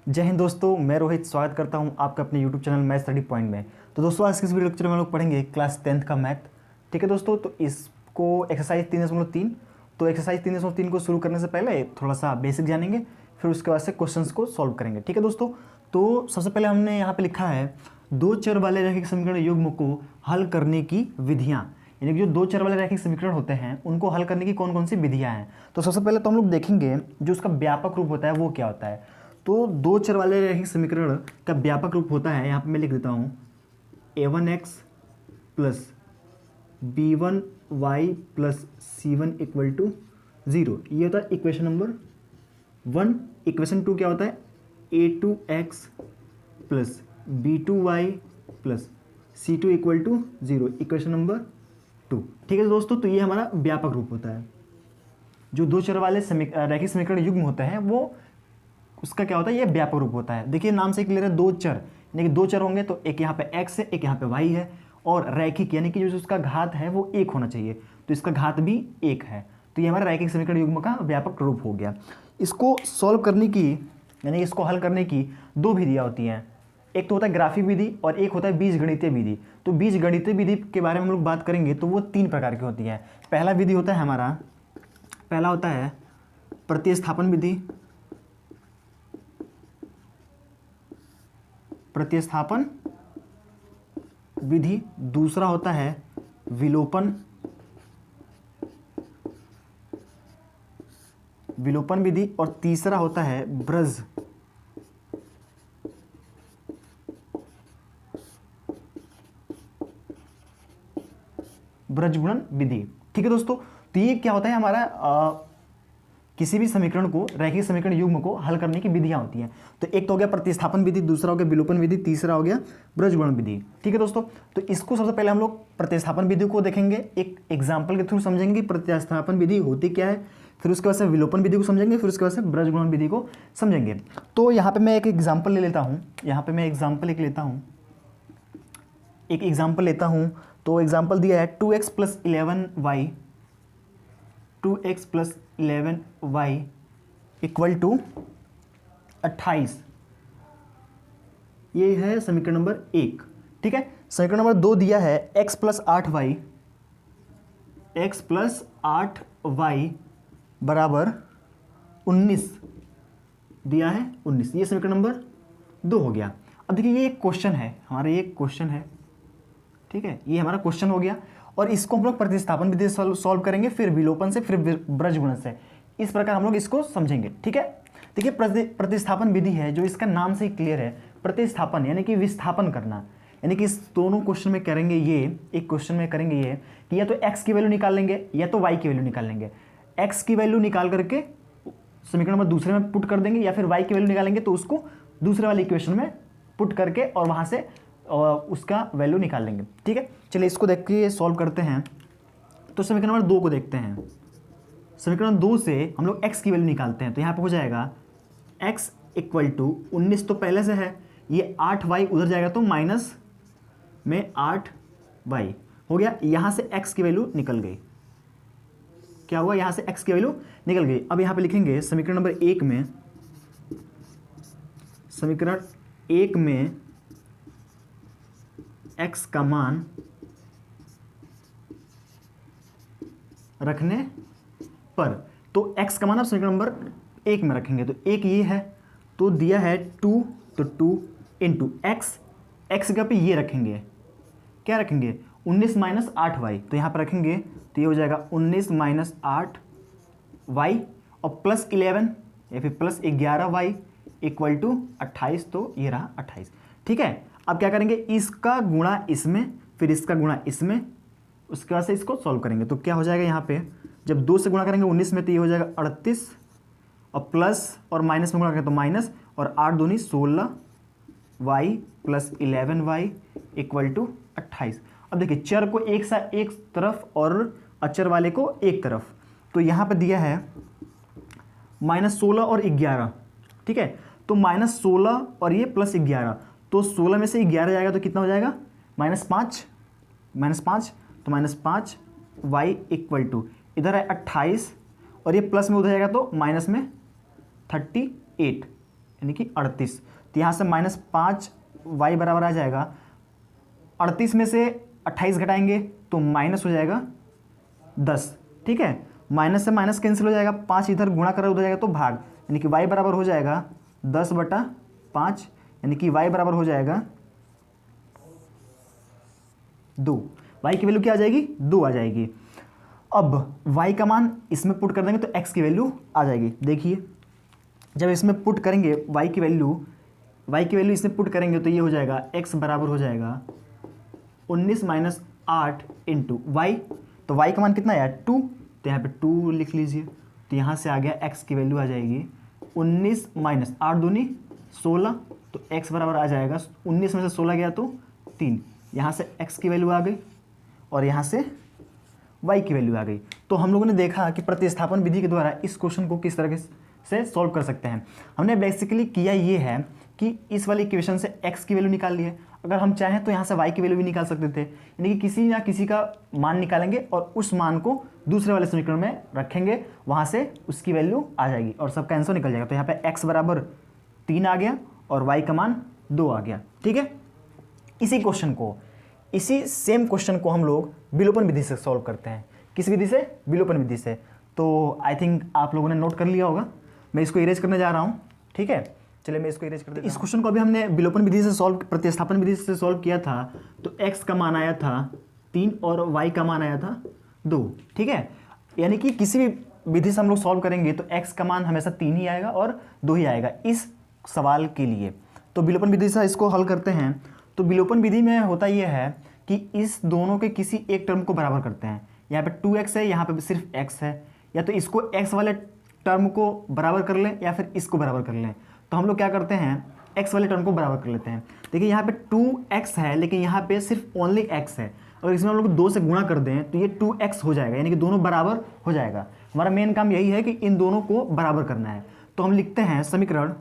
जय हिंद दोस्तों, मैं रोहित स्वागत करता हूं आपका अपने YouTube channel math study point में। तो दोस्तों आज के इस वीडियो लेक्चर में हम लोग पढ़ेंगे क्लास 10th का मैथ। ठीक है दोस्तों, तो इसको एक्सरसाइज 3.3। तो एक्सरसाइज 3.3 को शुरू करने से पहले थोड़ा सा बेसिक जानेंगे, फिर उसके बाद से क्वेश्चंस को सॉल्व करेंगे। ठीक है दोस्तों, तो सबसे पहले हमने यहाँ पे लिखा है दो चर वाले रैखिक समीकरण युग्म को हल करने की विधियाँ, यानी कि जो दो चर वाले रैखिक समीकरण होते हैं उनको हल करने की कौन कौन सी विधियाँ हैं। तो सबसे पहले तो हम लोग देखेंगे जो उसका व्यापक रूप होता है वो क्या होता है। तो दो चर वाले रैखिक समीकरण का व्यापक रूप होता है, यहाँ पे मैं लिख देता हूँ a1x plus b1y plus c1 equal to 0। ये होता है इक्वेशन नंबर 1। इक्वेशन 2 क्या होता है a2x plus b2y plus c2 equal to 0, equation number 2। ठीक है दोस्तों, तो ये हमारा व्यापक रूप होता है। जो दो चर वाले रैखिक समीकरण युग्म होते हैं वो उसका क्या होता है, ये व्यापक रूप होता है। देखिए नाम से क्लियर है, दो चर यानी कि दो चर होंगे तो एक यहाँ पे x है, एक यहाँ पे y है, और रैखिक यानी कि जो उसका घात है वो एक होना चाहिए, तो इसका घात भी एक है। तो ये हमारा रैखिक समीकरण युग्म का व्यापक रूप हो गया। इसको सॉल्व करने की यानी इसको हल करने की दो विधियाँ होती हैं, एक तो होता है ग्राफिक विधि और एक होता है बीजगणितीय विधि। तो बीजगणितीय विधि के बारे में हम लोग बात करेंगे तो वो तीन प्रकार की होती है। पहला विधि होता है हमारा, पहला होता है प्रतिस्थापन विधि, प्रतिस्थापन विधि। दूसरा होता है विलोपन विधि, और तीसरा होता है ब्रज गुणन विधि। ठीक है दोस्तों, तो ये क्या होता है हमारा किसी भी समीकरण को, रैखिक समीकरण युग्म को हल करने की विधियां होती हैं। तो एक तो हो गया प्रतिस्थापन विधि, दूसरा हो गया विलोपन विधि, तीसरा हो गया ब्रजगुणन विधि। ठीक है दोस्तों, तो इसको सबसे पहले हम लोग प्रतिस्थापन विधि को देखेंगे, एक एग्जाम्पल के थ्रू समझेंगे कि प्रतिस्थापन विधि होती क्या है, फिर उसके बाद से विलोपन विधि को समझेंगे, फिर उसके बाद से ब्रजगुणन विधि को समझेंगे। तो यहाँ पे मैं एक एग्जाम्पल ले लेता हूँ, यहाँ पे मैं एग्जाम्पल एक एग्जाम्पल लेता हूँ। तो एग्जाम्पल दिया है 2x plus 11y, 2x plus 11y equal to 28। ये है समीकरण नंबर 1। ठीक है, समीकरण नंबर 2 दिया है x plus 8y, x plus 8y बराबर 19 दिया है 19। ये समीकरण नंबर 2 हो गया। अब देखिए ये एक क्वेश्चन है हमारा, ये एक क्वेश्चन है। ठीक है, ये हमारा क्वेश्चन हो गया और इसको हम लोग प्रतिस्थापन विधि से सॉल्व करेंगे, फिर विलोपन से, फिर ब्रजगुणन से। इस प्रकार हम लोग इसको समझेंगे। ठीक है, देखिए प्रतिस्थापन विधि है जो इसका नाम से ही क्लियर है। प्रतिस्थापन यानी कि विस्थापन करना, यानी कि इस दोनों क्वेश्चन में करेंगे ये, एक क्वेश्चन में करेंगे ये कि या तो x की वैल्यू निकाल लेंगे या तो y की वैल्यू निकाल लेंगे। x की वैल्यू निकाल करके समीकरण नंबर दूसरे में पुट कर देंगे, या फिर y की वैल्यू निकालेंगे तो उसको दूसरे वाले इक्वेशन में पुट करके और वहां से उसका वैल्यू निकाल लेंगे। ठीक है, चलिए इसको देख के सॉल्व करते हैं। तो समीकरण नंबर 2 को देखते हैं। समीकरण 2 से हम लोग x की वैल्यू निकालते हैं, तो यहाँ पे हो जाएगा x इक्वल टू 19 तो पहले से है, ये 8y उधर जाएगा तो माइनस में 8y हो गया। यहाँ से x की वैल्यू निकल गई। क्या हुआ, यहाँ से x की वैल्यू निकल गई। अब यहाँ पे लिखेंगे समीकरण नंबर 1 में, समीकरण 1 में x का मान रखने पर, तो x का मान आप समीकरण नंबर 1 में रखेंगे तो एक ये है, तो दिया है 2, तो 2 इंटू x का पे ये रखेंगे, क्या रखेंगे 19 माइनस 8y, तो यहाँ पर रखेंगे तो ये हो जाएगा 19 माइनस 8y और प्लस 11 या फिर प्लस 11y इक्वल टू 28, तो ये रहा 28। ठीक है, अब क्या करेंगे, इसका गुणा इसमें, फिर इसका गुणा इसमें, उसके बाद से इसको सॉल्व करेंगे। तो क्या हो जाएगा, यहाँ पे जब 2 से गुणा करेंगे 19 में तो ये हो जाएगा 38, और प्लस और माइनस में गुणा करेंगे तो माइनस, और 8 दूनी 16y plus 11y equal to 28। अब देखिए चर को एक तरफ और अचर वाले को एक तरफ, तो यहाँ पे दिया है -16 और 11। ठीक है, तो -16 और ये प्लस 11, तो 16 में से 11 जाएगा तो कितना हो जाएगा -5, तो -5y इक्वल टू इधर है 28 और ये प्लस में उधर जाएगा तो माइनस में 38, यानी कि 38। तो यहाँ से -5y बराबर आ जाएगा 38 में से 28 घटाएंगे तो माइनस हो जाएगा 10। ठीक है, माइनस से माइनस कैंसिल हो जाएगा, 5 इधर गुणा कर उधर जाएगा तो भाग, यानी कि y बराबर हो जाएगा 10/5, यानी कि y बराबर हो जाएगा 2। y की वैल्यू क्या आ जाएगी? 2 आ जाएगी। अब y का मान इसमें पुट कर देंगे तो x की वैल्यू आ जाएगी। देखिए जब इसमें पुट करेंगे y की वैल्यू इसमें पुट करेंगे तो ये हो जाएगा x बराबर हो जाएगा 19 - 8 इंटू वाई। तो y का मान कितना आया? 2, तो यहाँ पे 2 लिख लीजिए। तो यहाँ से आ गया x की वैल्यू आ जाएगी 19 - 8 दूनी 16, तो x बराबर आ जाएगा 19 में से 16 गया तो 3। यहाँ से x की वैल्यू आ गई और यहाँ से y की वैल्यू आ गई। तो हम लोगों ने देखा कि प्रतिस्थापन विधि के द्वारा इस क्वेश्चन को किस तरह से सॉल्व कर सकते हैं। हमने बेसिकली किया ये है कि इस वाले इक्वेशन से x की वैल्यू निकाल ली है। अगर हम चाहें तो यहाँ से y की वैल्यू भी निकाल सकते थे, यानी कि किसी ना किसी का मान निकालेंगे और उस मान को दूसरे वाले समीकरण में रखेंगे, वहाँ से उसकी वैल्यू आ जाएगी और सबका आंसर निकल जाएगा। तो यहाँ पे x बराबर 3 आ गया और y का मान 2 आ गया। ठीक है, इसी सेम क्वेश्चन को हम लोग विलोपन विधि से सॉल्व करते हैं। किस विधि से? विलोपन विधि से। तो आई थिंक आप लोगों ने नोट कर लिया होगा। मैं इसको इरेज करने जा रहा हूँ। ठीक है, चलिए मैं इसको इरेज कर देता हूँ। इस क्वेश्चन को अभी हमने विलोपन विधि से सॉल्व, प्रतिस्थापन विधि से सॉल्व किया था। तो x का मान आया था 3 और y का मान आया था 2। ठीक है, यानी कि किसी भी विधि से हम लोग सॉल्व करेंगे तो x का मान हमेशा 3 ही आएगा और 2 ही आएगा इस सवाल के लिए। तो विलोपन विधि से इसको हल करते हैं। तो विलोपन विधि में होता यह है कि इस दोनों के किसी एक टर्म को बराबर करते हैं। यहाँ पे 2x है, यहाँ पे सिर्फ x है, या तो इसको x वाले टर्म को बराबर कर लें या फिर इसको बराबर कर लें। तो हम लोग क्या करते हैं, x वाले टर्म को बराबर कर लेते हैं। देखिए यहाँ पे 2x है लेकिन यहाँ पे सिर्फ ओनली x है। अगर इसमें हम लोग 2 से गुणा कर दें तो ये 2x हो जाएगा, यानी कि दोनों बराबर हो जाएगा। हमारा मेन काम यही है कि इन दोनों को बराबर करना है। तो हम लिखते हैं समीकरण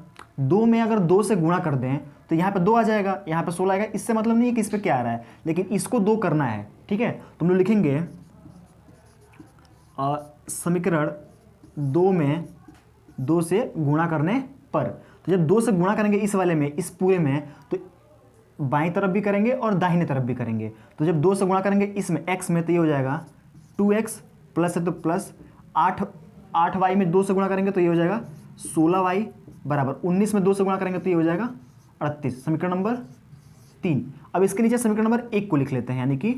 2 में अगर 2 से गुणा कर दें तो यहाँ पे 2 आ जाएगा, यहाँ पे 16 आएगा। इससे मतलब नहीं है कि इस पर क्या आ रहा है, लेकिन इसको 2 करना है। ठीक है, तो हम लोग लिखेंगे समीकरण 2 में 2 से गुणा करने पर। तो जब 2 से गुणा करेंगे इस वाले में, इस पूरे में, तो बाईं तरफ भी करेंगे और दाहिने तरफ भी करेंगे। तो जब 2 से गुणा करेंगे इसमें x में, तो ये हो जाएगा 2x प्लस है तो प्लस 8y में 2 से गुणा करेंगे तो ये हो जाएगा 16y बराबर 19 में 2 से गुणा करेंगे तो ये हो जाएगा 38। समीकरण नंबर 3। अब इसके नीचे समीकरण नंबर 1 को लिख लेते हैं, यानी कि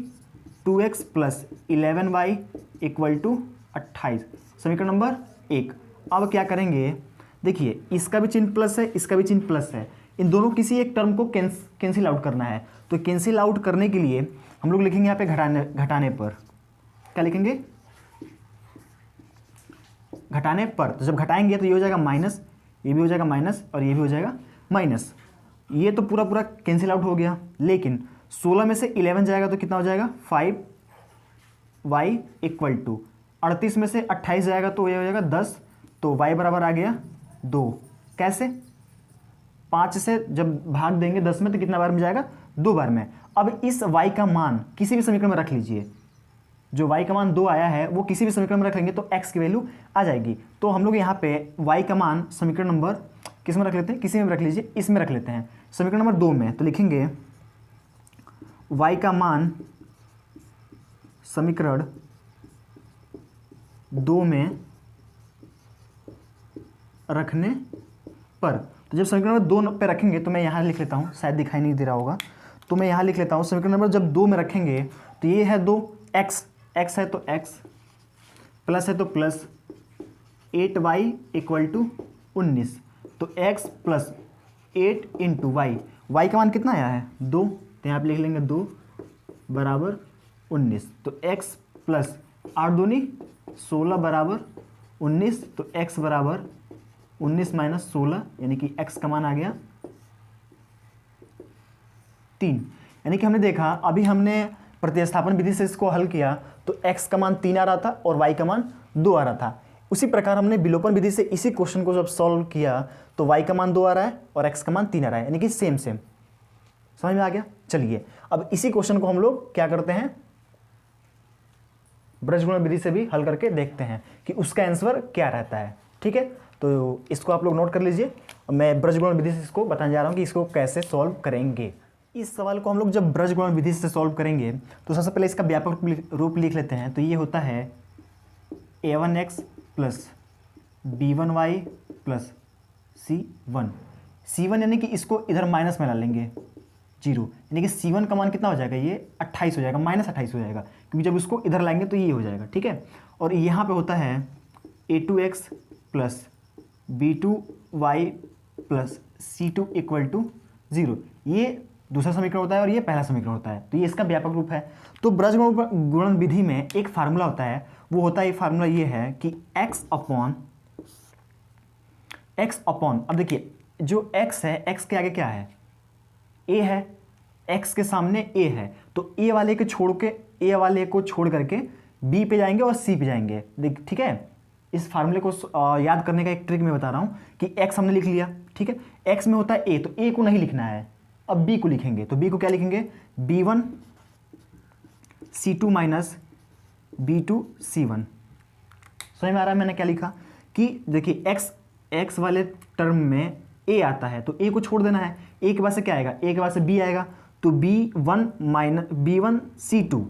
2x plus 11y equal to 28। समीकरण नंबर 1। अब क्या करेंगे, देखिए इसका भी चिन्ह प्लस है, इसका भी चिन्ह प्लस है। इन दोनों किसी एक टर्म को कैंसिल आउट करना है। तो कैंसिल आउट करने के लिए हम लोग लिखेंगे यहाँ पे घटाने पर। क्या लिखेंगे? घटाने पर। तो जब घटाएंगे तो ये हो जाएगा माइनस, ये भी हो जाएगा माइनस और ये भी हो जाएगा माइनस। ये तो पूरा पूरा कैंसिल आउट हो गया, लेकिन 16 में से 11 जाएगा तो कितना हो जाएगा 5y इक्वल टू 38 में से 28 जाएगा तो ये हो जाएगा 10। तो y बराबर आ गया 2। कैसे? 5 से जब भाग देंगे 10 में तो कितना बार में जाएगा? 2 बार में। अब इस y का मान किसी भी समीकरण में रख लीजिए। जो y का मान 2 आया है वो किसी भी समीकरण में रख लेंगे तो x की वैल्यू आ जाएगी। तो हम लोग यहाँ पे y का मान समीकरण नंबर किस में रख लेते हैं? किसी में रख लीजिए, इसमें रख लेते हैं समीकरण नंबर 2 में। तो लिखेंगे y का मान समीकरण 2 में रखने पर। तो जब समीकरण नंबर 2 पे रखेंगे तो मैं यहाँ लिख लेता हूँ, शायद दिखाई नहीं दे रहा होगा, तो मैं यहाँ लिख लेता हूँ समीकरण नंबर जब 2 में रखेंगे तो ये है 2, x है तो x, प्लस है तो प्लस 8y इक्वल टू 19। तो x plus 8 into Y, Y का मान कितना आया है 2, तो यहाँ पे लिख लेंगे 2 बराबर 19। तो x प्लस 8 दूनी 16 बराबर 19। तो x बराबर 19 माइनस 16, यानी कि x का मान आ गया 3। यानी कि हमने देखा, अभी हमने प्रतिस्थापन विधि से इसको हल किया तो x का मान 3 आ रहा था और y का मान 2 आ रहा था। उसी प्रकार हमने विलोपन विधि से इसी क्वेश्चन को जब सॉल्व किया तो y का मान 2 आ रहा है और x का मान 3 आ रहा है, यानी कि सेम। समझ में आ गया? चलिए अब इसी क्वेश्चन को हम लोग क्या करते हैं, ब्रजगुणन विधि से भी हल करके देखते हैं कि उसका आंसर क्या रहता है। ठीक है, तो इसको आप लोग नोट कर लीजिए मैं ब्रजगुणन विधि से इसको बताने जा रहा हूँ कि इसको कैसे सॉल्व करेंगे। इस सवाल को हम लोग जब ब्रजगुणन विधि से सॉल्व करेंगे तो सबसे पहले इसका व्यापक रूप लिख लेते हैं। तो ये होता है a1x plus b1y plus c1। c1 यानी कि इसको इधर माइनस में ला लेंगे 0, यानी कि c1 का मान कितना हो जाएगा, ये 28 हो जाएगा, -28 हो जाएगा, क्योंकि जब इसको इधर लाएंगे तो ये हो जाएगा। ठीक है, और यहाँ पे होता है a2x plus b2y plus c2 equal to 0। ये दूसरा समीकरण होता है और ये पहला समीकरण होता है, तो ये इसका व्यापक रूप है। तो ब्रजगुणन विधि में एक फार्मूला होता है, वो होता है, फार्मूला ये है कि x अपॉन, अब देखिए जो x है, x के आगे क्या है, a है, x के सामने a है, तो a वाले को छोड़ करके b पे जाएंगे और c पे जाएंगे। देख, ठीक है, इस फार्मूले को याद करने का एक ट्रिक मैं बता रहा हूँ कि x हमने लिख लिया, ठीक है, x में होता है a, तो a को नहीं लिखना है, अब b को लिखेंगे। तो b को क्या लिखेंगे, b1 c2 minus b2 c1। समझ में आ रहा है मैंने क्या लिखा, कि देखिए x वाले टर्म में a आता है, तो a को छोड़ देना है, a के बाद से क्या आएगा, a के बाद से b आएगा, तो b1 c2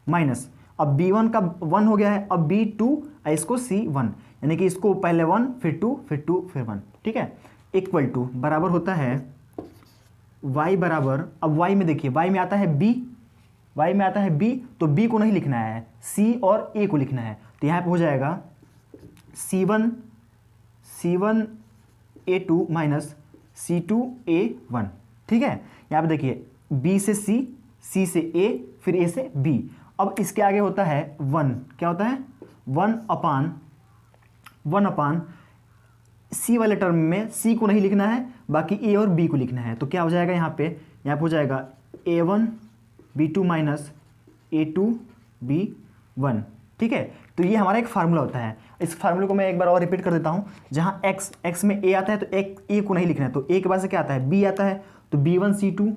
माइनस, अब b1 का 1 हो गया है, अब b2 इसको c1, यानी कि इसको पहले 1 फिर 2 फिर 2 फिर 1, ठीक है, इक्वल टू बराबर होता है y बराबर, अब y में देखिए y में आता है b, तो b को नहीं लिखना है, c और a को लिखना है, तो यहाँ पे हो जाएगा c1 a2 minus c2 a1। ठीक है, यहाँ पे देखिए b से c से a, फिर a से b। अब इसके आगे होता है 1, क्या होता है, 1 अपान c वाले टर्म में c को नहीं लिखना है, बाकी a और b को लिखना है, तो क्या हो जाएगा, यहाँ पे हो जाएगा a1 b2 minus a2 b1। ठीक है, तो ये हमारा एक फार्मूला होता है। इस फार्मूले को मैं एक बार और रिपीट कर देता हूँ। जहाँ x में a आता है तो a को नहीं लिखना है, तो a के बाद से क्या आता है, b आता है, तो b1 c2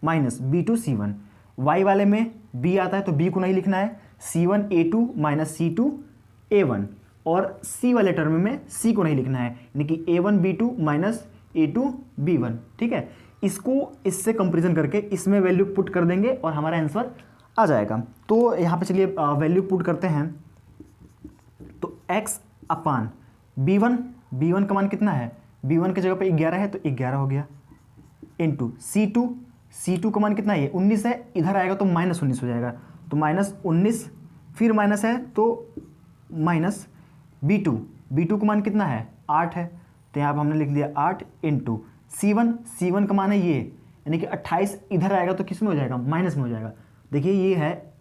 minus b2 c1। y वाले में b आता है तो b को नहीं लिखना है, c1 a2 minus c2 a1, और c वाले टर्म में c को नहीं लिखना है, यानी कि a1 b2 minus a2 b1। ठीक है, इसको इससे कंपेरिजन करके इसमें वैल्यू पुट कर देंगे और हमारा आंसर आ जाएगा। तो यहाँ पे चलिए वैल्यू पुट करते हैं। तो x अपान b1 का मान कितना है, b1 की जगह पे 11 है तो 11 हो गया, इंटू c2 का मान कितना है, 19 है, इधर आएगा तो -19 हो जाएगा, तो -19, फिर माइनस है तो माइनस b2 का मान कितना है, 8 है, तो यहाँ पर हमने लिख दिया 8 इंटू c1 का मान है ये, यानी कि 28, इधर आएगा तो किस में हो जाएगा, माइनस में हो जाएगा। देखिए ये है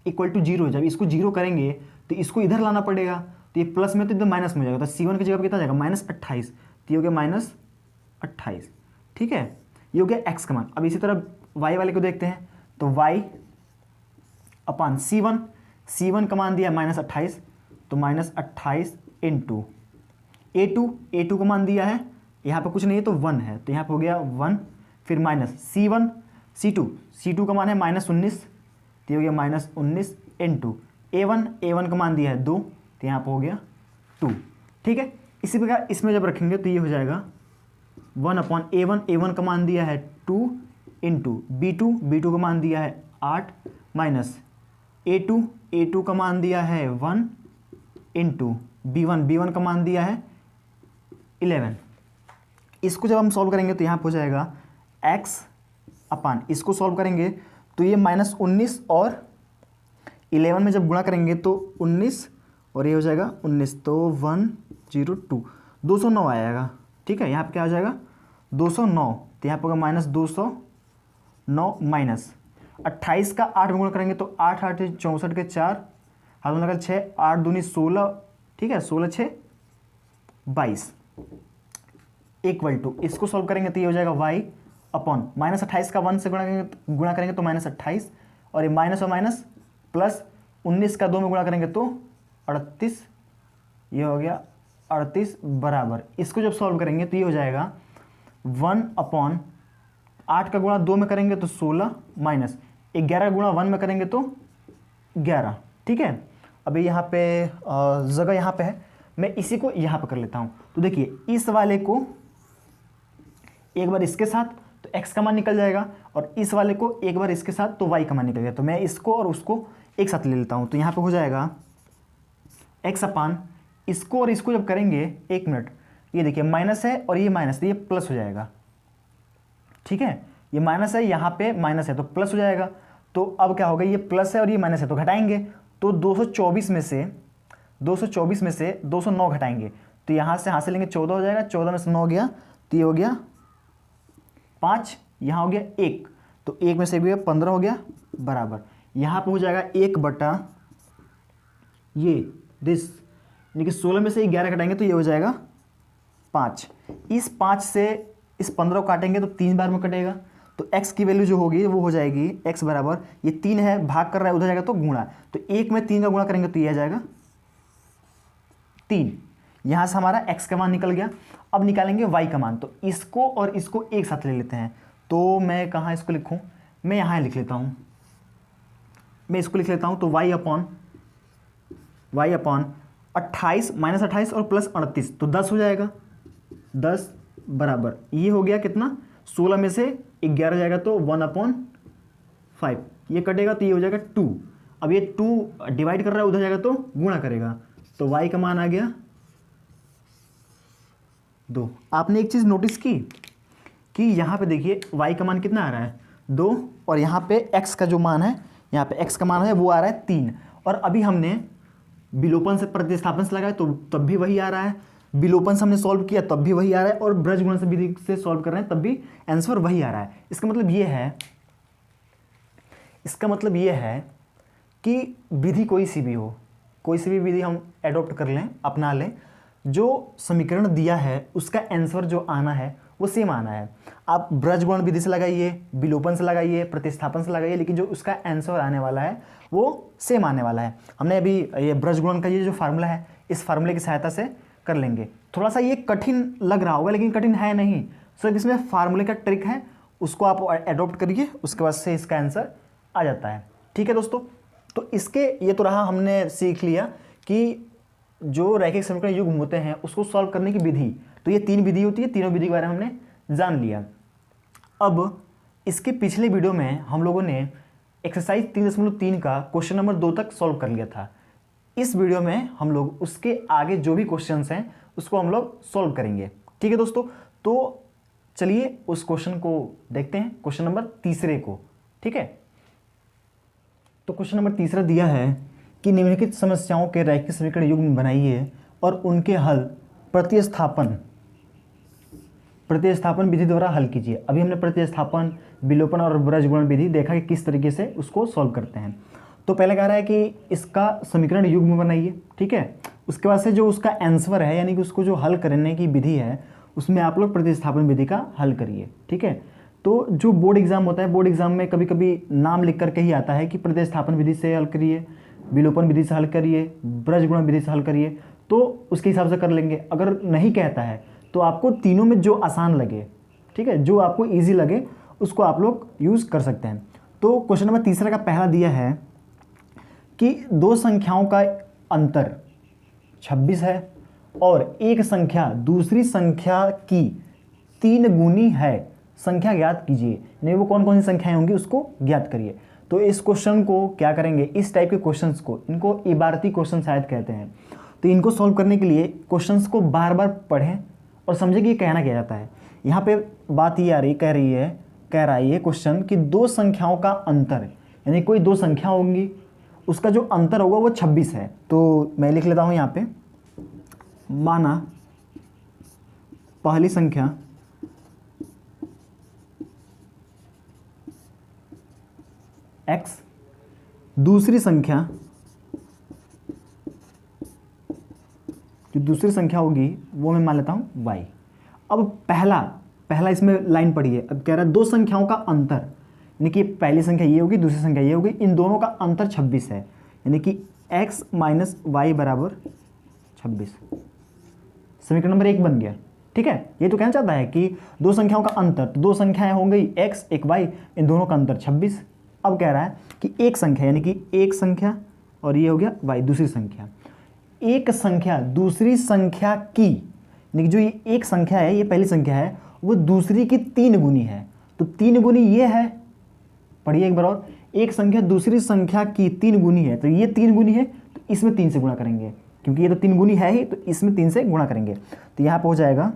इक्वल टू 0, जब इसको 0 करेंगे तो इसको इधर लाना पड़ेगा, तो ये प्लस में तो इधर माइनस में हो जाएगा, तो c1 की जगह पर कितना जाएगा, -28, तो ये हो गया -28। ठीक है, ये हो गया x का मान। अब इसी तरह y वाले को देखते हैं, तो y अपान c1 का मान दिया -28, तो -28 इंटू a2 का मान दिया है, यहाँ पे कुछ नहीं है तो 1 है, तो यहाँ पे हो गया 1, फिर माइनस c2 का मान है -19, तो ये हो गया -19 इंटू a1 का मान दिया है 2, तो यहाँ पे हो गया 2। ठीक है, इसी प्रकार इसमें जब रखेंगे तो ये हो जाएगा 1 अपॉन a1 का मान दिया है 2 इंटू b2 का मान दिया है 8, माइनस a2 का मान दिया है 1 इंटू b1 का मान दिया है 11। इसको जब हम सॉल्व करेंगे तो यहाँ पर हो जाएगा x अपान, इसको सॉल्व करेंगे तो ये -19 और 11 में जब गुणा करेंगे तो 19 और ये हो जाएगा 19, तो 102 209 आएगा। ठीक है, यहाँ पे क्या हो जाएगा 209, तो यहाँ पर होगा -209 माइनस 28 का 8 में गुणा करेंगे तो 8 8 64 के 4, हाथ में लगा 6, 8 दूनी 16, ठीक है, 16 6 22 इक्वल टू, इसको सॉल्व करेंगे तो ये हो जाएगा y अपॉन -28 का 1 से गुणा करेंगे तो -28, और ये माइनस और माइनस प्लस 19 का 2 में गुणा करेंगे तो 38, ये हो गया 38 बराबर, इसको जब सॉल्व करेंगे तो ये हो जाएगा 1 अपॉन 8 का गुणा 2 में करेंगे तो 16, माइनस 11 गुणा 1 में करेंगे तो 11। ठीक है, अभी यहाँ पे जगह यहाँ पे है, मैं इसी को यहाँ पे कर लेता हूँ। तो देखिए इस वाले को एक बार इसके साथ तो x का मान निकल जाएगा, और इस वाले को एक बार इसके साथ तो y का मान निकल जाएगा। तो मैं इसको और उसको एक साथ ले लेता हूँ, तो यहाँ पे हो जाएगा x अपान, इसको और इसको जब करेंगे, एक मिनट, ये देखिए माइनस है और ये माइनस है, ये प्लस हो जाएगा, ठीक है, ये माइनस है, यहाँ पे माइनस है तो प्लस हो जाएगा। तो अब क्या होगा, ये प्लस है और ये माइनस है तो घटाएंगे, तो 224 में से 209 घटाएंगे, तो यहाँ से हासिल लेंगे 14 हो जाएगा, 14 में से 9 गया तो ये हो गया 5, यहाँ हो गया 1, तो 1 में से भी 15 हो गया बराबर, यहाँ पे हो जाएगा 1 बटा ये दिस, यानी कि 16 में से 11 घटाएंगे तो ये हो जाएगा 5। इस 5 से इस 15 को काटेंगे तो 3 बार में कटेगा, तो x की वैल्यू जो होगी वो हो जाएगी x बराबर, ये 3 है, भाग कर रहा है, उधर जाएगा तो गुणा, तो 1 में 3 का गुणा करेंगे तो ये आ जाएगा 3। यहाँ से हमारा x का मान निकल गया। अब निकालेंगे y का मान, तो इसको और इसको एक साथ ले लेते हैं, तो मैं कहाँ इसको लिखूँ, मैं यहाँ लिख लेता हूँ, मैं इसको लिख लेता हूँ, तो y अपॉन 28 माइनस 28 और प्लस 38, तो 10 हो जाएगा, 10 बराबर, ये हो गया कितना, 16 में से 11 जाएगा तो 1/5, ये कटेगा तो ये हो जाएगा 2। अब ये 2 डिवाइड कर रहा है, उधर जाएगा तो गुणा करेगा, तो y का मान आ गया 2। आपने एक चीज़ नोटिस की कि यहाँ पे देखिए y का मान कितना आ रहा है 2, और यहाँ पे x का जो मान है, यहाँ पे x का मान है वो आ रहा है 3, और अभी हमने विलोपन से प्रतिस्थापन से लगाया तो तब भी वही आ रहा है, विलोपन से हमने सॉल्व किया तब भी वही आ रहा है, और ब्रज गुणन से विधि से सॉल्व कर रहे हैं तब भी आंसर वही आ रहा है। इसका मतलब ये है कि विधि कोई सी भी हो, कोई सी भी विधि हम एडॉप्ट कर लें, अपना लें, जो समीकरण दिया है उसका आंसर जो आना है वो सेम आना है। आप ब्रज गुणन विधि से लगाइए, विलोपन से लगाइए, प्रतिस्थापन से लगाइए, लेकिन जो उसका आंसर आने वाला है वो सेम आने वाला है। हमने अभी ये ब्रज गुणन का ये जो फार्मूला है, इस फार्मूले की सहायता से कर लेंगे। थोड़ा सा ये कठिन लग रहा होगा लेकिन कठिन है नहीं, सिर्फ इसमें फार्मूले का ट्रिक है, उसको आप एडॉप्ट करिए, उसके बाद से इसका आंसर आ जाता है। ठीक है दोस्तों, तो इसके ये तो रहा, हमने सीख लिया कि जो रैखिक समीकरण युग्म होते हैं उसको सॉल्व करने की विधि, तो ये 3 विधि होती है, तीनों विधि के बारे में हमने जान लिया। अब इसके पिछले वीडियो में हम लोगों ने एक्सरसाइज 3.3 का क्वेश्चन नंबर 2 तक सॉल्व कर लिया था। इस वीडियो में हम लोग उसके आगे जो भी क्वेश्चंस हैं उसको हम लोग सॉल्व करेंगे। ठीक है दोस्तों, तो चलिए उस क्वेश्चन को देखते हैं, क्वेश्चन नंबर 3 को। ठीक है, तो क्वेश्चन नंबर 3 दिया है कि निम्नलिखित समस्याओं के रैखिक समीकरण युग्म बनाइए और उनके हल प्रतिस्थापन विधि द्वारा हल कीजिए। अभी हमने प्रतिस्थापन, विलोपन और ब्रज गुणन विधि देखा कि किस तरीके से उसको सॉल्व करते हैं। तो पहले कह रहा है कि इसका समीकरण युग्म बनाइए, ठीक है। उसके बाद से जो उसका आंसर है, यानी कि उसको जो हल करने की विधि है, उसमें आप लोग प्रतिस्थापन विधि का हल करिए। ठीक है, तो जो बोर्ड एग्जाम होता है, बोर्ड एग्जाम में कभी कभी नाम लिख करके ही आता है कि प्रतिस्थापन विधि से हल करिए, विलोपन विधि से हल करिए, ब्रज गुणन विधि से हल करिए, तो उसके हिसाब से कर लेंगे। अगर नहीं कहता है तो आपको तीनों में जो आसान लगे, ठीक है, जो आपको ईजी लगे उसको आप लोग यूज़ कर सकते हैं। तो क्वेश्चन नंबर 3 का पहला दिया है कि दो संख्याओं का अंतर 26 है और एक संख्या दूसरी संख्या की 3 गुनी है, संख्या ज्ञात कीजिए। नहीं, वो कौन कौन सी संख्याएं होंगी उसको ज्ञात करिए। तो इस क्वेश्चन को क्या करेंगे, इस टाइप के क्वेश्चंस को, इनको इबारती क्वेश्चन शायद कहते हैं। तो इनको सॉल्व करने के लिए क्वेश्चंस को बार बार पढ़ें और समझे कि ये कहना क्या जाता है। यहाँ पे बात ये आ रही, कह रहा है ये क्वेश्चन कि दो संख्याओं का अंतर, यानी कोई दो संख्या होंगी, उसका जो अंतर होगा वो 26 है। तो मैं लिख लेता हूँ यहाँ पे, माना पहली संख्या x, दूसरी संख्या, जो दूसरी संख्या होगी वो मैं मान लेता हूँ y। अब पहला इसमें लाइन पढ़िए। अब कह रहा है दो संख्याओं का अंतर, यानी कि पहली संख्या ये होगी, दूसरी संख्या ये होगी, इन दोनों का अंतर 26 है, यानी कि x माइनस वाई बराबर 26। समीकरण नंबर 1 बन गया। ठीक है, ये तो कहना चाहता है कि दो संख्याओं का अंतर, तो दो संख्याएं हो गई x एक y, इन दोनों का अंतर 26। अब कह रहा है कि एक संख्या, यानी कि एक संख्या और ये हो गया y, दूसरी संख्या, एक संख्या दूसरी संख्या की, यानी कि जो ये एक संख्या है, ये पहली संख्या है, वो दूसरी की 3 गुनी है। तो 3 गुनी ये है, पढ़िए एक बार और, एक संख्या दूसरी संख्या की 3 गुनी है, तो ये 3 गुनी है, तो इसमें 3 से गुणा करेंगे, क्योंकि ये तो 3 गुनी है ही, तो इसमें 3 से गुणा करेंगे। तो यहाँ पर हो जाएगा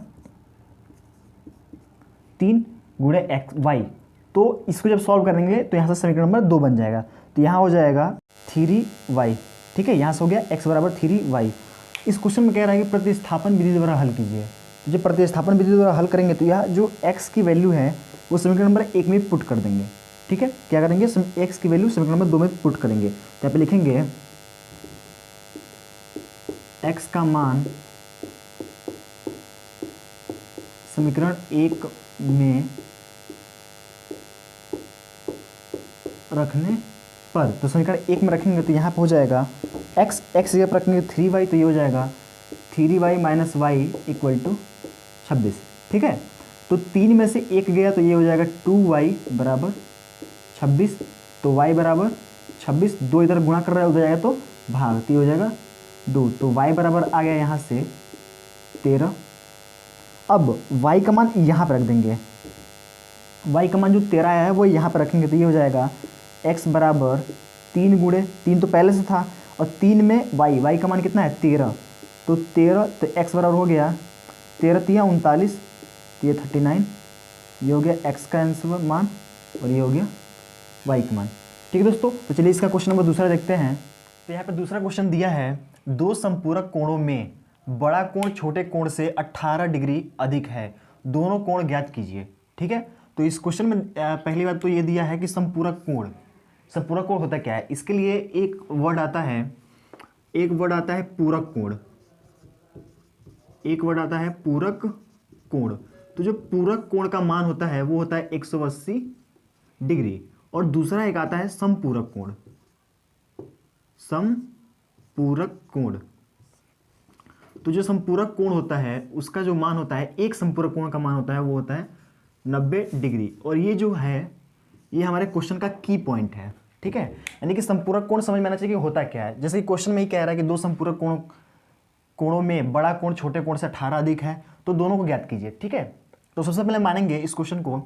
3 गुणे एक्स वाई। तो इसको जब सॉल्व करेंगे तो यहाँ से समीकरण नंबर 2 बन जाएगा। तो यहाँ हो जाएगा 3y, ठीक है, यहाँ से हो गया x बराबर 3y। इस क्वेश्चन में कह रहा है कि प्रतिस्थापन विधि द्वारा हल कीजिए। तो जब प्रतिस्थापन विधि द्वारा हल करेंगे तो यह जो x की वैल्यू है वो समीकरण नंबर 1 में पुट कर देंगे, ठीक है। क्या करेंगे, x की वैल्यू समीकरण नंबर 2 में पुट करेंगे। तो यहाँ पे लिखेंगे x का मान समीकरण 1 में रखने पर, तो समीकरण 1 में रखेंगे तो यहाँ पर हो जाएगा x जगह पर रखेंगे 3y, तो ये हो जाएगा 3y minus Y equal to 26, ठीक है। तो 3 में से 1 गया तो ये हो जाएगा 2y बराबर 26, तो y बराबर 26, 2 इधर गुणा कर रहा है उधर जाएगा तो भाग, तो ये हो जाएगा 2, तो y बराबर आ गया यहाँ से 13। अब y का मान यहाँ पर रख देंगे, y का मान जो 13 आया है वो यहाँ पर रखेंगे, तो ये हो जाएगा x बराबर 3 गुणे 3 तो पहले से था, और 3 में y का मान कितना है 13, तो 13, तो x बराबर हो गया 13 3 39, तो ये 39, ये हो गया x का आंसर मान, और ये हो गया y का मान, ठीक है दोस्तों। तो चलिए इसका क्वेश्चन नंबर दूसरा देखते हैं। तो यहाँ पे दूसरा क्वेश्चन दिया है, दो संपूरक कोणों में बड़ा कोण छोटे कोण से 18 डिग्री अधिक है, दोनों कोण ज्ञात कीजिए, ठीक है। तो इस क्वेश्चन में पहली बात तो ये दिया है कि संपूरक कोण, संपूरक कोण होता क्या है। इसके लिए एक वर्ड आता है पूरक कोण, एक वर्ड आता है पूरक कोण। तो जो पूरक कोण का मान होता है वो होता है 180 डिग्री, और दूसरा एक आता है समपूरक कोण, समपूरक कोण। तो जो संपूरक कोण होता है उसका जो मान होता है, एक संपूरक कोण का मान होता है वो होता है 90 डिग्री, और ये जो है ये हमारे क्वेश्चन का की पॉइंट है, ठीक है। यानी कि संपूरक कोण समझ में आना चाहिए कि होता क्या है। जैसे कि क्वेश्चन में ही कह रहा है कि दो संपूरक कोणों में बड़ा कोण छोटे कोण से 18 अधिक है, तो दोनों को ज्ञात कीजिए, ठीक है। तो सबसे पहले मानेंगे इस क्वेश्चन को,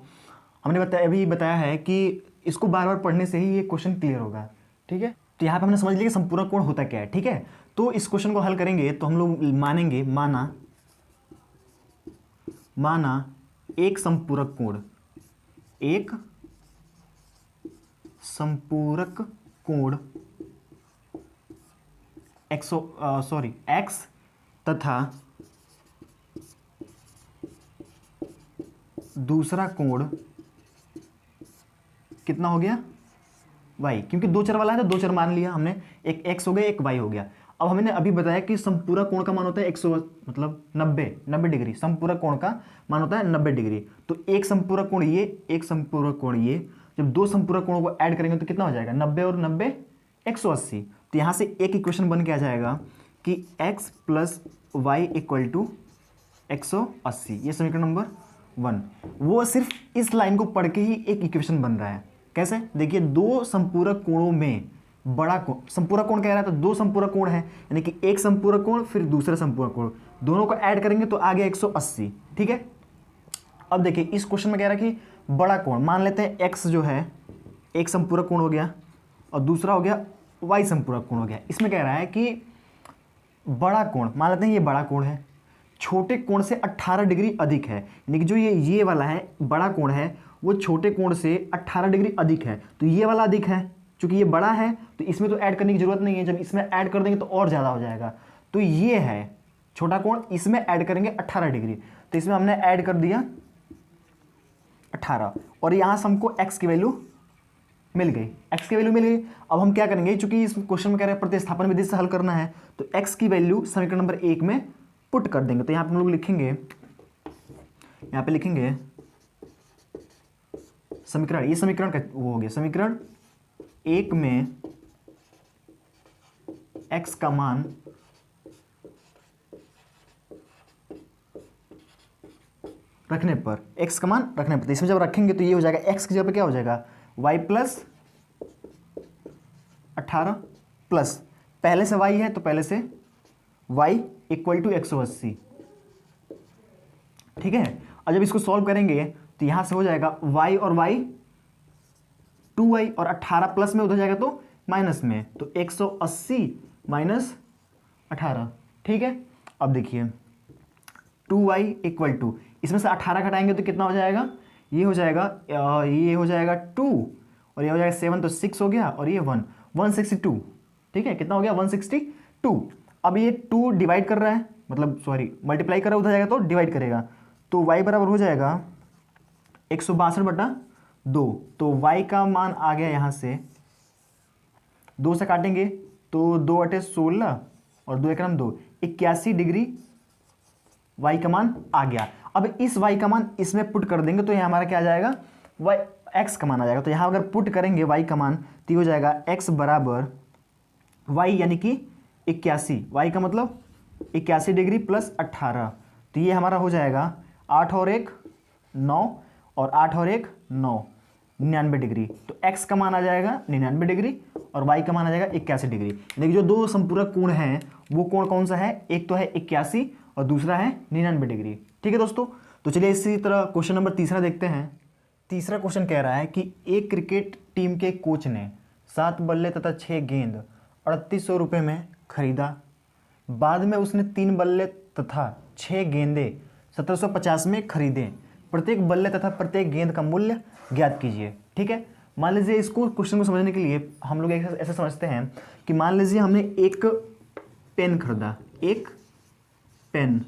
हमने अभी बताया है कि इसको बार बार पढ़ने से ही ये क्वेश्चन क्लियर होगा, ठीक है। तो यहाँ पे हमने समझ लिया कि संपूरक कोण होता क्या है, ठीक है। तो इस क्वेश्चन को हल करेंगे तो हम लोग मानेंगे, माना एक संपूरक कोण, एक संपूरक कोण x तथा दूसरा कोण कितना हो गया y, क्योंकि दो चर वाला है तो दो चर मान लिया हमने, एक x हो गया एक y हो गया। अब हमने अभी बताया कि संपूरक कोण का मान होता है 90 डिग्री, संपूरक कोण का मान होता है 90 डिग्री। तो एक संपूरक कोण ये, एक संपूरक कोण ये, जब दो संपूरक कोणों को ऐड करेंगे तो कितना हो जाएगा 90 और 90 180। तो यहाँ से एक इक्वेशन बन के आ जाएगा कि x plus Y equal to 180, ये समीकरण नंबर 1। वो सिर्फ इस लाइन को पढ़ के ही एक इक्वेशन बन रहा है। कैसे, देखिए दो संपूरक कोणों में बड़ा कोण, संपूरक कोण कह रहा है तो दो संपूरक कोण है, यानी कि एक संपूरक कोण फिर दूसरा संपूरक कोण, दोनों को ऐड करेंगे तो आ गया 180, ठीक है। अब देखिए इस क्वेश्चन में कह रहा है कि बड़ा कोण, मान लेते हैं x जो है एक संपूरक कोण हो गया और दूसरा हो गया y संपूरक कोण हो गया। इसमें कह रहा है कि बड़ा कोण, मान लेते हैं ये बड़ा कोण है, छोटे कोण से 18 डिग्री अधिक है, यानी कि जो ये वाला है बड़ा कोण है वो छोटे कोण से 18 डिग्री अधिक है। तो ये वाला अधिक है, चूंकि ये बड़ा है तो इसमें तो ऐड करने की जरूरत नहीं है, जब इसमें ऐड कर देंगे तो और ज़्यादा हो जाएगा। तो ये है छोटा कोण, इसमें ऐड करेंगे 18 डिग्री, तो इसमें हमने ऐड कर दिया 18, और यहाँ से हमको x की वैल्यू मिल गई, x की वैल्यू मिल गई। अब हम क्या करेंगे, चूंकि इस क्वेश्चन में कह रहे हैं प्रतिस्थापन विधि से हल करना है, तो x की वैल्यू समीकरण नंबर 1 में पुट कर देंगे। तो यहाँ पे हम लोग लिखेंगे, यहाँ पे लिखेंगे समीकरण, ये समीकरण का वो हो गया, समीकरण 1 में x का मान रखने पर, x का मान रखने पर, तो इसमें जब रखेंगे तो ये हो जाएगा x की जगह पे क्या हो जाएगा y प्लस 18 प्लस, पहले से y है तो पहले से y इक्वल टू 180, ठीक है। और जब इसको सॉल्व करेंगे तो यहाँ से हो जाएगा y और y 2y और 18 प्लस में उधर जाएगा तो माइनस में, तो 180 माइनस 18। ठीक है, अब देखिए 2y इक्वल टू, इसमें से 18 घटाएंगे तो कितना हो जाएगा, ये हो जाएगा 2 और ये हो जाएगा 7 तो 6 हो गया और ये 162। ठीक है, कितना हो गया 162। अब ये 2 डिवाइड कर रहा है, मतलब सॉरी मल्टीप्लाई कर रहा है, उधर जाएगा तो डिवाइड करेगा, तो y बराबर हो जाएगा 162। तो y का मान आ गया यहाँ से 2 से काटेंगे तो 2 अटे 16 और 2 एकम 2, 81 डिग्री y का मान आ गया। अब इस y का मान इसमें पुट कर देंगे तो यहाँ हमारा क्या आ जाएगा, x का मान आ जाएगा। तो यहाँ अगर पुट करेंगे y का मान तो हो जाएगा x बराबर y यानी कि 81, y का मतलब 81 डिग्री प्लस 18, तो ये हमारा हो जाएगा 8 और 1 9 और 8 और 1 9, 99 डिग्री। तो x का मान आ जाएगा 99 डिग्री और y का मान आ जाएगा 81 डिग्री। यानी जो दो संपूरक कोण हैं वो कोण कौन सा है, एक तो है 81 और दूसरा है 99 डिग्री। ठीक है दोस्तों, तो चलिए इसी तरह क्वेश्चन नंबर तीसरा देखते हैं। तीसरा क्वेश्चन कह रहा है कि एक क्रिकेट टीम के कोच ने 7 बल्ले तथा 6 गेंद 3800 रुपये में खरीदा। बाद में उसने 3 बल्ले तथा 6 गेंदे 1750 में खरीदे। प्रत्येक बल्ले तथा प्रत्येक गेंद का मूल्य ज्ञात कीजिए। ठीक है, मान लीजिए इसको क्वेश्चन को समझने के लिए हम लोग ऐसा समझते हैं कि मान लीजिए हमने एक पेन खरीदा, एक पेन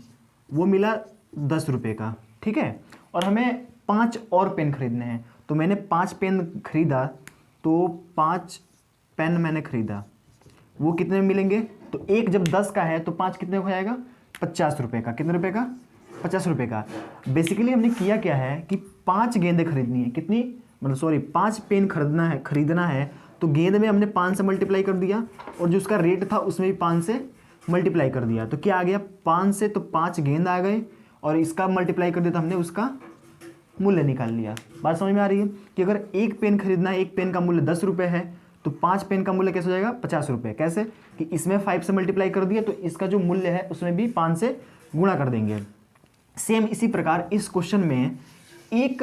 वो मिला 10 रुपये का। ठीक है, और हमें 5 और पेन खरीदने हैं, तो मैंने 5 पेन खरीदा, तो 5 पेन मैंने खरीदा, वो कितने में मिलेंगे, तो एक जब 10 का है तो 5 कितने का हो जाएगा 50 रुपये का। कितने रुपये का, 50 रुपये का। बेसिकली हमने किया क्या है कि 5 गेंदें खरीदनी है, कितनी मतलब सॉरी 5 पेन खरीदना है, तो गेंद में हमने 5 से मल्टीप्लाई कर दिया और जो उसका रेट था उसमें भी 5 से मल्टीप्लाई कर दिया, तो क्या आ गया 5 से तो 5 गेंद आ गए और इसका मल्टीप्लाई कर दिया तो हमने उसका मूल्य निकाल लिया। बात समझ में आ रही है कि अगर एक पेन खरीदना है, एक पेन का मूल्य 10 रुपये है, तो 5 पेन का मूल्य कैसे हो जाएगा 50 रुपये। कैसे कि इसमें 5 से मल्टीप्लाई कर दिया तो इसका जो मूल्य है उसमें भी 5 से गुणा कर देंगे। सेम इसी प्रकार इस क्वेश्चन में एक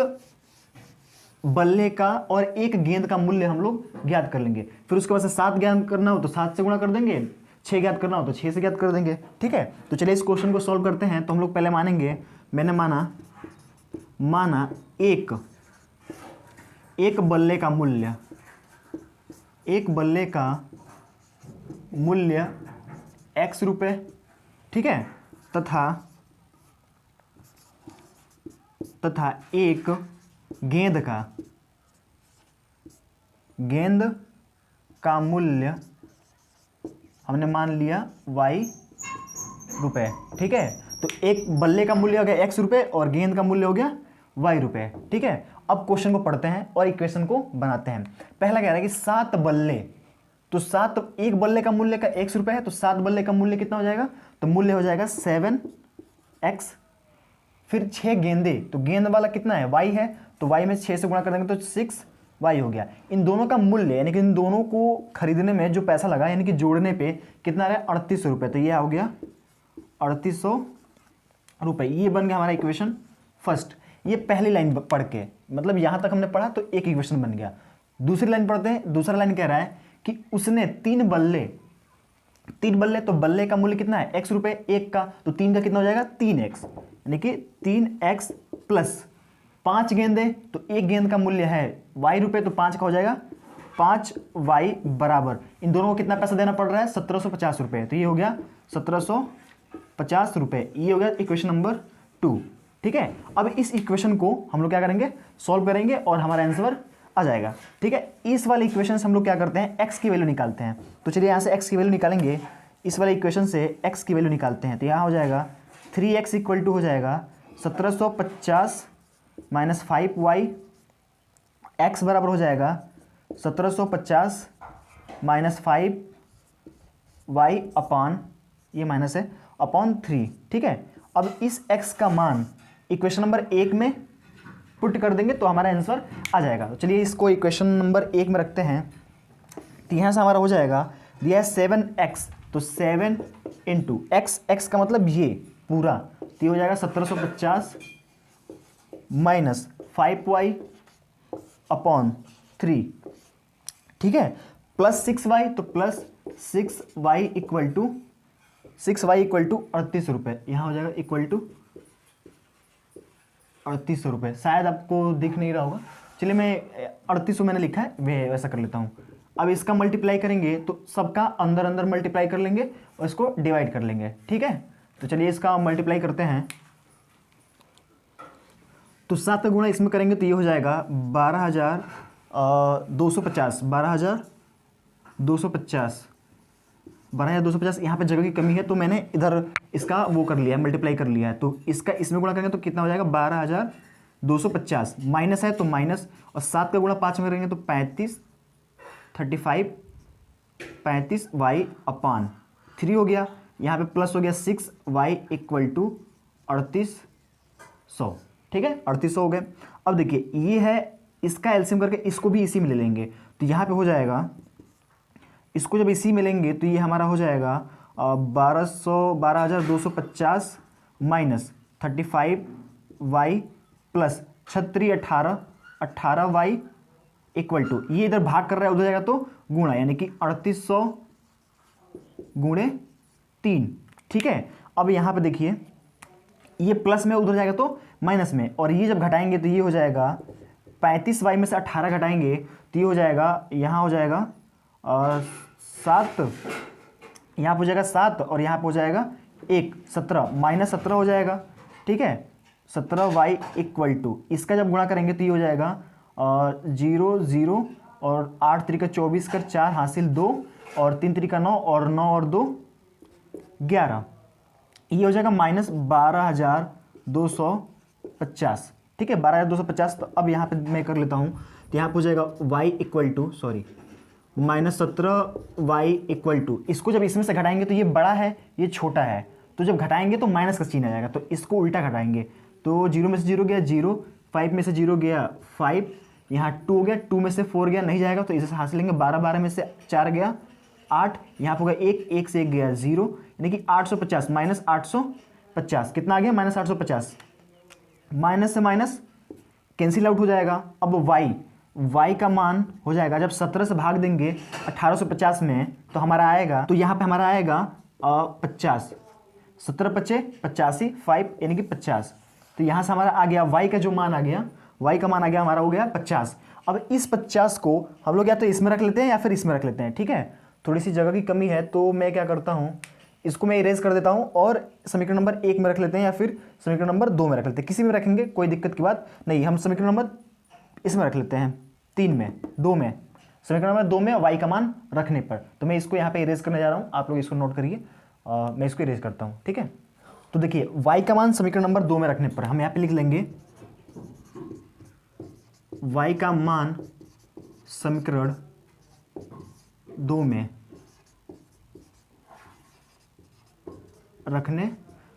बल्ले का और एक गेंद का मूल्य हम लोग ज्ञात कर लेंगे। फिर उसके बाद से 7 ज्ञात करना हो तो 7 से गुणा कर देंगे, 6 ज्ञात करना हो तो 6 से ज्ञात कर देंगे। ठीक है, तो चलिए इस क्वेश्चन को सॉल्व करते हैं। तो हम लोग पहले मानेंगे, मैंने माना एक बल्ले का मूल्य x रुपये। ठीक है, तथा एक गेंद का मूल्य हमने मान लिया y रुपये। ठीक है, तो एक बल्ले का मूल्य हो गया x रुपये और गेंद का मूल्य हो गया y रुपये। ठीक है, अब क्वेश्चन को पढ़ते हैं और इक्वेशन को बनाते हैं। पहला कह रहा है कि 7 बल्ले, तो 7 एक बल्ले का मूल्य का x रुपये है, तो 7 बल्ले का मूल्य कितना हो जाएगा, तो मूल्य हो जाएगा 7x। फिर 6 गेंदे, तो गेंद वाला कितना है y है, तो y में 6 से गुणा कर देंगे तो 6y हो गया। इन दोनों का मूल्य यानी कि इन दोनों को खरीदने में जो पैसा लगा यानी कि जोड़ने पे कितना आ रहा है 3800 रुपये, तो ये हो गया 3800 रुपये। ये बन गया हमारा इक्वेशन फर्स्ट। ये पहली लाइन पढ़ के, मतलब यहाँ तक हमने पढ़ा तो एक इक्वेशन बन गया। दूसरी लाइन पढ़ते हैं। दूसरा लाइन कह रहा है कि उसने 3 बल्ले, तो बल्ले का मूल्य कितना है x रुपये, एक का, तो 3 का कितना हो जाएगा 3x, यानी कि 3x प्लस 5 गेंदे, तो एक गेंद का मूल्य है y रुपये, तो 5 का हो जाएगा 5y बराबर इन दोनों को कितना पैसा देना पड़ रहा है 1750 रुपये, तो ये हो गया 1750 रुपये। ये हो गया इक्वेशन नंबर 2। ठीक है, अब इस इक्वेशन को हम लोग क्या करेंगे, सॉल्व करेंगे और हमारा आंसर आ जाएगा। ठीक है, इस वाले इक्वेशन से हम लोग क्या करते हैं, x की वैल्यू निकालते हैं। तो चलिए यहाँ से x की वैल्यू निकालेंगे। इस वाले इक्वेशन से x की वैल्यू निकालते हैं, तो यहाँ हो जाएगा 3x इक्वल टू हो जाएगा 1750 माइनस 5y, x बराबर हो जाएगा 1750 माइनस 5y अपॉन, ये माइनस है, अपॉन 3। ठीक है, अब इस x का मान इक्वेशन नंबर 1 में पुट कर देंगे तो हमारा आंसर आ जाएगा। तो चलिए इसको इक्वेशन नंबर 1 में रखते हैं। तो यहाँ से हमारा हो जाएगा, दिया है 7x, तो 7 इंटू x का मतलब ये पूरा, तो ये हो जाएगा 1750 माइनस 5y अपॉन 3, ठीक है, प्लस 6y, तो प्लस 6y इक्वल टू 38 रुपये, यहाँ हो जाएगा इक्वल टू 3800 रुपये। शायद आपको दिख नहीं रहा होगा, चलिए मैं 3800 मैंने लिखा है वे वैसा कर लेता हूँ। अब इसका मल्टीप्लाई करेंगे तो सबका अंदर अंदर मल्टीप्लाई कर लेंगे और इसको डिवाइड कर लेंगे, ठीक है। तो चलिए इसका मल्टीप्लाई करते हैं। तो 7 का गुणा इसमें करेंगे तो ये हो जाएगा 12,250, 12,250। यहाँ पे जगह की कमी है तो मैंने इधर इसका वो कर लिया है, मल्टीप्लाई कर लिया है। तो इसका इसमें गुणा करेंगे तो कितना हो जाएगा 12,250, माइनस है तो माइनस, और 7 का गुणा 5 में करेंगे तो 35y अपान 3 हो गया। यहाँ पे प्लस हो गया 6y इक्वल टू 3800, ठीक है, 3800 हो गए। अब देखिए ये है, इसका एलसीएम करके इसको भी इसी में ले लेंगे तो यहाँ पे हो जाएगा, इसको जब इसी में लेंगे तो ये हमारा हो जाएगा 12,250 minus 35y plus 36 18y equal to, ये इधर भाग कर रहा है उधर जाएगा तो गुणा, यानी कि 3800 गुणे 3, ठीक है। अब यहाँ पे देखिए ये प्लस में उधर जाएगा तो माइनस में, और ये जब घटाएंगे तो ये हो जाएगा 35y में से 18 घटाएंगे तो ये हो जाएगा, यहाँ हो जाएगा 7, यहाँ पे हो जाएगा 7 और यहाँ पे हो जाएगा 1, 17 माइनस 17 हो जाएगा, ठीक है। 17y इक्वल टू, इसका जब गुणा करेंगे तो ये हो जाएगा 0 0 और 8 3 का 24 कर 4 हासिल 2 और 3 3 का 9 और 9 और 2 11, ये हो जाएगा माइनस 12,250, ठीक है, 12,250। तो अब यहाँ पे मैं कर लेता हूँ, तो यहाँ पे हो जाएगा y equal to minus 17y equal to, इसको जब इसमें से घटाएंगे तो ये बड़ा है ये छोटा है, तो जब घटाएंगे तो माइनस का चिन्ह आ जाएगा, तो इसको उल्टा घटाएंगे तो 0 में से 0 गया 0, 5 में से 0 गया 5, यहाँ 2 हो गया, 2 में से 4 गया नहीं जाएगा तो इसे हासिल लेंगे, 12 12 में से 4 गया 8, यहाँ पर होगा 1, 1 से 1 गया 0, यानी कि 850 माइनस 850 कितना आ गया माइनस 850, माइनस से माइनस कैंसिल आउट हो जाएगा। अब y का मान हो जाएगा, जब 17 से भाग देंगे 1850 में तो हमारा आएगा, तो यहाँ पे हमारा आएगा 50, 17 पचे 85, 5 यानी कि 50, तो यहाँ से हमारा आ गया y का जो मान आ गया, y का मान आ गया हमारा हो गया 50। अब इस 50 को हम लोग या तो इसमें रख लेते हैं या फिर इसमें रख लेते हैं, ठीक है। थोड़ी सी जगह की कमी है तो मैं क्या करता हूँ, इसको मैं इरेज कर देता हूँ और समीकरण नंबर 1 में रख लेते हैं या फिर समीकरण नंबर 2 में रख लेते हैं, किसी में रखेंगे कोई दिक्कत की बात नहीं। हम समीकरण नंबर इसमें रख लेते हैं 3 में 2 में, समीकरण नंबर 2 में y का मान रखने पर। तो मैं इसको यहाँ पे इरेज करने जा रहा हूँ, आप लोग इसको नोट करिए, मैं इसको इरेज करता हूँ, ठीक है। तो देखिए y का मान समीकरण नंबर 2 में रखने पर हम यहाँ पे लिख लेंगे y का मान समीकरण 2 में रखने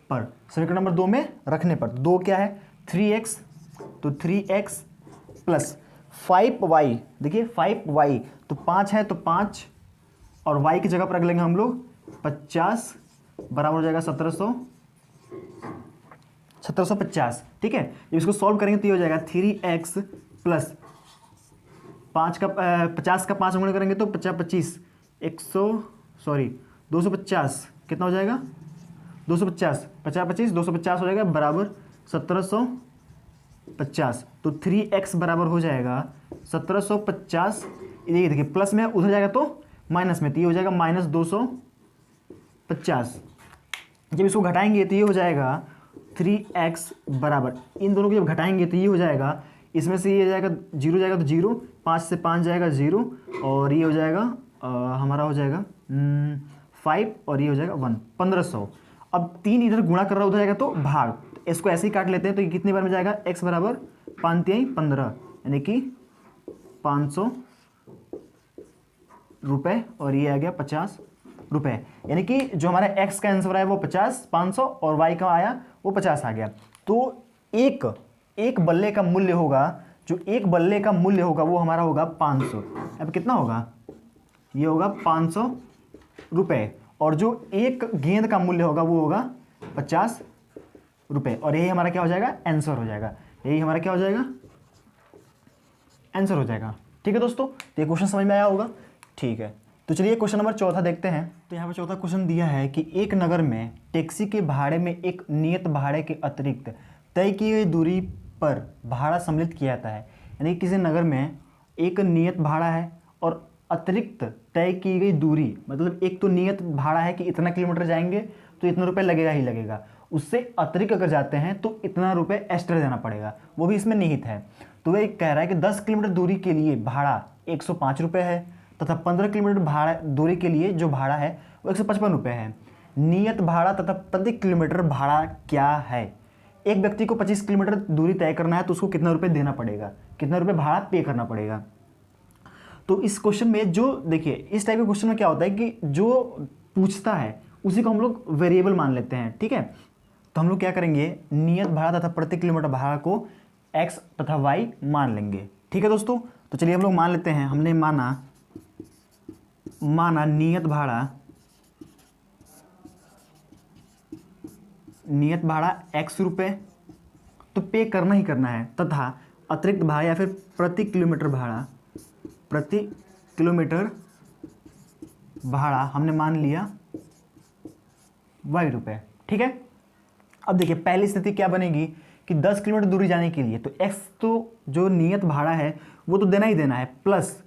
पर, समीकरण नंबर 2 में रखने पर 2 क्या है 3x, तो 3x प्लस 5y, देखिए 5y तो 5 है तो 5 और y की जगह पर रख लेंगे हम लोग 50 बराबर हो जाएगा 1750, ठीक है। जब इसको सॉल्व करेंगे तो ये हो जाएगा 3x प्लस 50 का 5 गुणा करेंगे तो 50 250 कितना हो जाएगा 250, 50 250 हो जाएगा बराबर 1750, तो 3x बराबर हो जाएगा 1750, ये देखिए प्लस में उधर जाएगा तो माइनस में, तो ये हो जाएगा माइनस 250। जब इसको घटाएंगे तो ये हो जाएगा 3x बराबर, इन दोनों को जब घटाएंगे तो ये हो जाएगा, इसमें से ये जाएगा 0 जाएगा तो 0, 5 से 5 जाएगा 0 और ये हो जाएगा हमारा हो जाएगा 5 और ये हो जाएगा 1, 1500। अब 3 इधर गुणा कर रहा उधर जाएगा तो भाग, इसको ऐसे ही काट लेते हैं तो ये कितनी बार में जाएगा x बराबर 5 3 15 यानी कि 500 रुपये और ये आ गया 50 रुपये, यानी कि जो हमारा x का आंसर आया वो 50 500 और y का आया वो 50 आ गया। तो एक बल्ले का मूल्य होगा, जो एक बल्ले का मूल्य होगा वो हमारा होगा 500। अब कितना होगा, ये होगा 500 रुपये, और जो एक गेंद का मूल्य होगा वो होगा 50 रुपये, और यही हमारा क्या हो जाएगा आंसर हो जाएगा। यही हमारा क्या हो जाएगा, आंसर हो जाएगा। ठीक है दोस्तों, तो ये क्वेश्चन समझ में आया होगा। ठीक है, तो चलिए क्वेश्चन नंबर चौथा देखते हैं। तो यहाँ पर चौथा क्वेश्चन दिया है कि एक नगर में टैक्सी के भाड़े में एक नियत भाड़े के अतिरिक्त तय की गई दूरी पर भाड़ा सम्मिलित किया जाता है। यानी कि किसी नगर में एक नियत भाड़ा है और अतिरिक्त तय की गई दूरी, मतलब एक तो नियत भाड़ा है कि इतना किलोमीटर जाएंगे तो इतना रुपये लगेगा ही लगेगा, उससे अतिरिक्त अगर जाते हैं तो इतना रुपये एक्स्ट्रा देना पड़ेगा, वो भी इसमें निहित है। तो वह कह रहा है कि 10 किलोमीटर दूरी के लिए भाड़ा 105 रुपये है तथा 15 किलोमीटर भाड़ा दूरी के लिए जो भाड़ा है वो 155 रुपये है। नियत भाड़ा तथा प्रति किलोमीटर भाड़ा क्या है। एक व्यक्ति को 25 किलोमीटर दूरी तय करना है तो उसको कितना रुपये देना पड़ेगा, कितना रुपये भाड़ा पे करना पड़ेगा। तो इस क्वेश्चन में जो देखिए, इस टाइप के क्वेश्चन में क्या होता है कि जो पूछता है उसी को हम लोग वेरिएबल मान लेते हैं। ठीक है, तो हम लोग क्या करेंगे, नियत भाड़ा तथा प्रति किलोमीटर भाड़ा को x तथा y मान लेंगे। ठीक है दोस्तों, तो चलिए हम लोग मान लेते हैं। हमने माना नियत भाड़ा x रुपये, तो पे करना ही करना है, तथा अतिरिक्त भाड़ा या फिर प्रति किलोमीटर भाड़ा हमने मान लिया y रुपये। ठीक है, अब देखिए पहली स्थिति क्या बनेगी कि 10 किलोमीटर दूरी जाने के लिए तो x, तो जो नियत भाड़ा है वो तो देना ही देना है, प्लस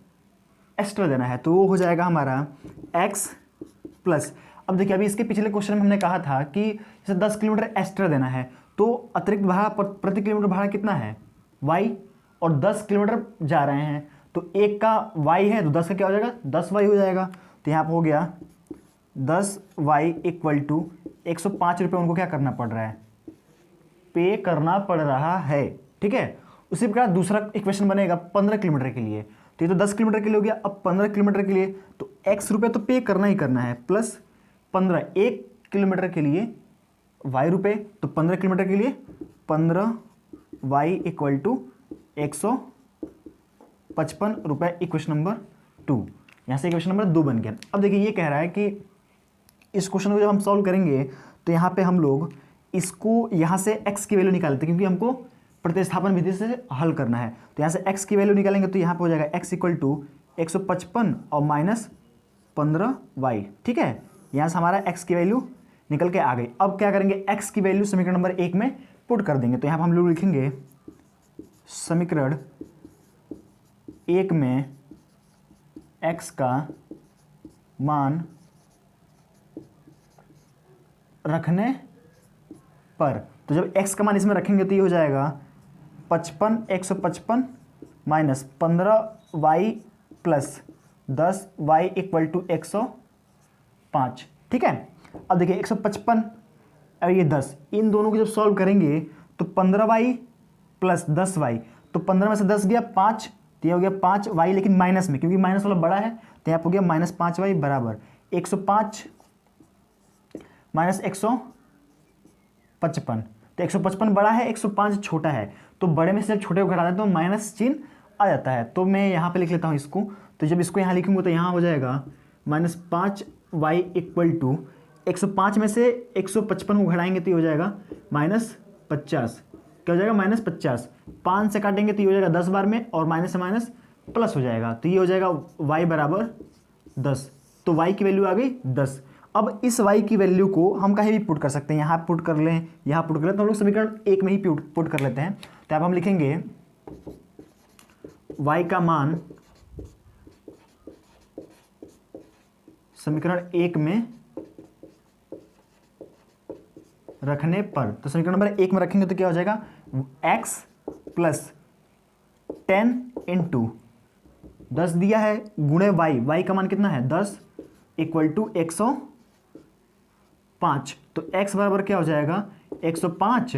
एक्स्ट्रा देना है, तो वो हो जाएगा हमारा x प्लस। अब देखिए अभी इसके पिछले क्वेश्चन में हमने कहा था कि जैसे 10 किलोमीटर एक्स्ट्रा देना है तो अतिरिक्त भाड़ा प्रति किलोमीटर भाड़ा कितना है y, और 10 किलोमीटर जा रहे हैं तो एक का y है तो 10 का क्या हो जाएगा, 10y हो जाएगा। तो यहाँ पर हो गया 10y इक्वल टू 105 रुपये उनको क्या करना पड़ रहा है, पे करना पड़ रहा है। ठीक है, उसी प्रकार दूसरा इक्वेशन बनेगा 15 किलोमीटर के लिए, तो ये तो 10 किलोमीटर के लिए हो गया। अब 15 किलोमीटर के लिए तो x रुपये तो पे करना ही करना है, प्लस 15 1 किलोमीटर के लिए y रुपये, तो 15 किलोमीटर के लिए 15y इक्वल टू 155 रुपये। इक्वेशन नंबर 2, यहाँ से इक्वेशन नंबर 2 बन गया। अब देखिए ये कह रहा है कि इस क्वेश्चन को जब हम सॉल्व करेंगे तो यहाँ पे हम लोग इसको यहाँ से x की वैल्यू निकालते हैं, क्योंकि हमको प्रतिस्थापन विधि से हल करना है। तो यहाँ से x की वैल्यू निकालेंगे तो यहाँ पे हो जाएगा x इक्वल टू 155 और माइनस 15y। ठीक है, यहाँ से हमारा x की वैल्यू निकल के आ गई। अब क्या करेंगे, x की वैल्यू समीकरण नंबर 1 में पुट कर देंगे। तो यहाँ पर हम लोग लिखेंगे समीकरण 1 में x का मान रखने पर, तो जब x का मान इसमें रखेंगे तो ये हो जाएगा 155 minus 15y plus 10y equal to 105। ठीक है, अब देखिए 155 और ये 10, इन दोनों को जब सॉल्व करेंगे तो 15y प्लस 10y, तो 15 में से 10 गया 5, तो ये हो गया 5y, लेकिन माइनस में, क्योंकि माइनस वाला बड़ा है तो यहाँ पर हो गया माइनस 5y बराबर 105 माइनस 155। तो 155 बड़ा है, 105 छोटा है, तो बड़े में से जब छोटे को घटा दें तो माइनस चिन्ह आ जाता है। तो मैं यहाँ पे लिख लेता हूँ इसको, तो जब इसको यहाँ लिखूंगा तो यहाँ हो जाएगा माइनस 5y इक्वल टू 105 में से 155 को घटाएंगे तो ये हो जाएगा माइनस 50। क्या हो जाएगा, माइनस 50। 5 से काटेंगे तो ये हो जाएगा 10 बार में, और माइनस से माइनस प्लस हो जाएगा, तो ये हो जाएगा y बराबर 10। तो y की वैल्यू आ गई 10। अब इस y की वैल्यू को हम कहीं भी पुट कर सकते हैं, यहाँ पुट कर लें, यहाँ पुट कर लें, तो हम लोग समीकरण 1 में ही पुट कर लेते हैं। तो अब हम लिखेंगे y का मान समीकरण 1 में रखने पर, तो समीकरण नंबर 1 में रखेंगे तो क्या हो जाएगा, x प्लस 10 इंटू 10 दिया है गुणे y का मान कितना है 10 इक्वल टू 105। तो x बराबर क्या हो जाएगा 105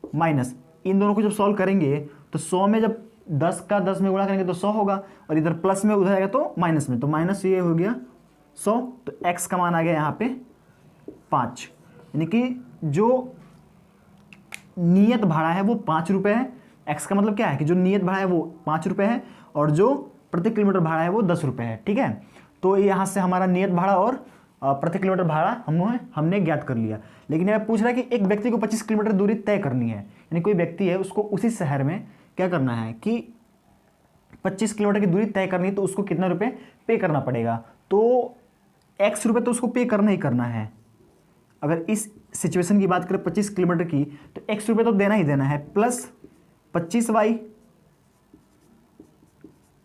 माइनस, इन दोनों को जब सॉल्व करेंगे तो 100 में जब 10 का 10 में गुणा करेंगे तो 100 होगा, और इधर प्लस में उधर आएगा तो माइनस में, तो माइनस ये हो गया 100। तो x का मान आ गया यहाँ पे 5, यानी कि जो नियत भाड़ा है वो 5 रुपये है। x का मतलब क्या है कि जो नियत भाड़ा है वो 5 रुपये है, और जो प्रति किलोमीटर भाड़ा है वो 10 रुपये है। ठीक है, तो यहाँ से हमारा नियत भाड़ा और प्रति किलोमीटर भाड़ा हमने ज्ञात कर लिया। लेकिन यह पूछ रहा है कि एक व्यक्ति को 25 किलोमीटर दूरी तय करनी है, यानी कोई व्यक्ति है, उसको उसी शहर में क्या करना है कि 25 किलोमीटर की दूरी तय करनी है, तो उसको कितना रुपये पे करना पड़ेगा, तो x रुपये तो उसको पे करना ही करना है। अगर इस सिचुएशन की बात करें 25 किलोमीटर की, तो x रुपये तो देना ही देना है, प्लस 25y,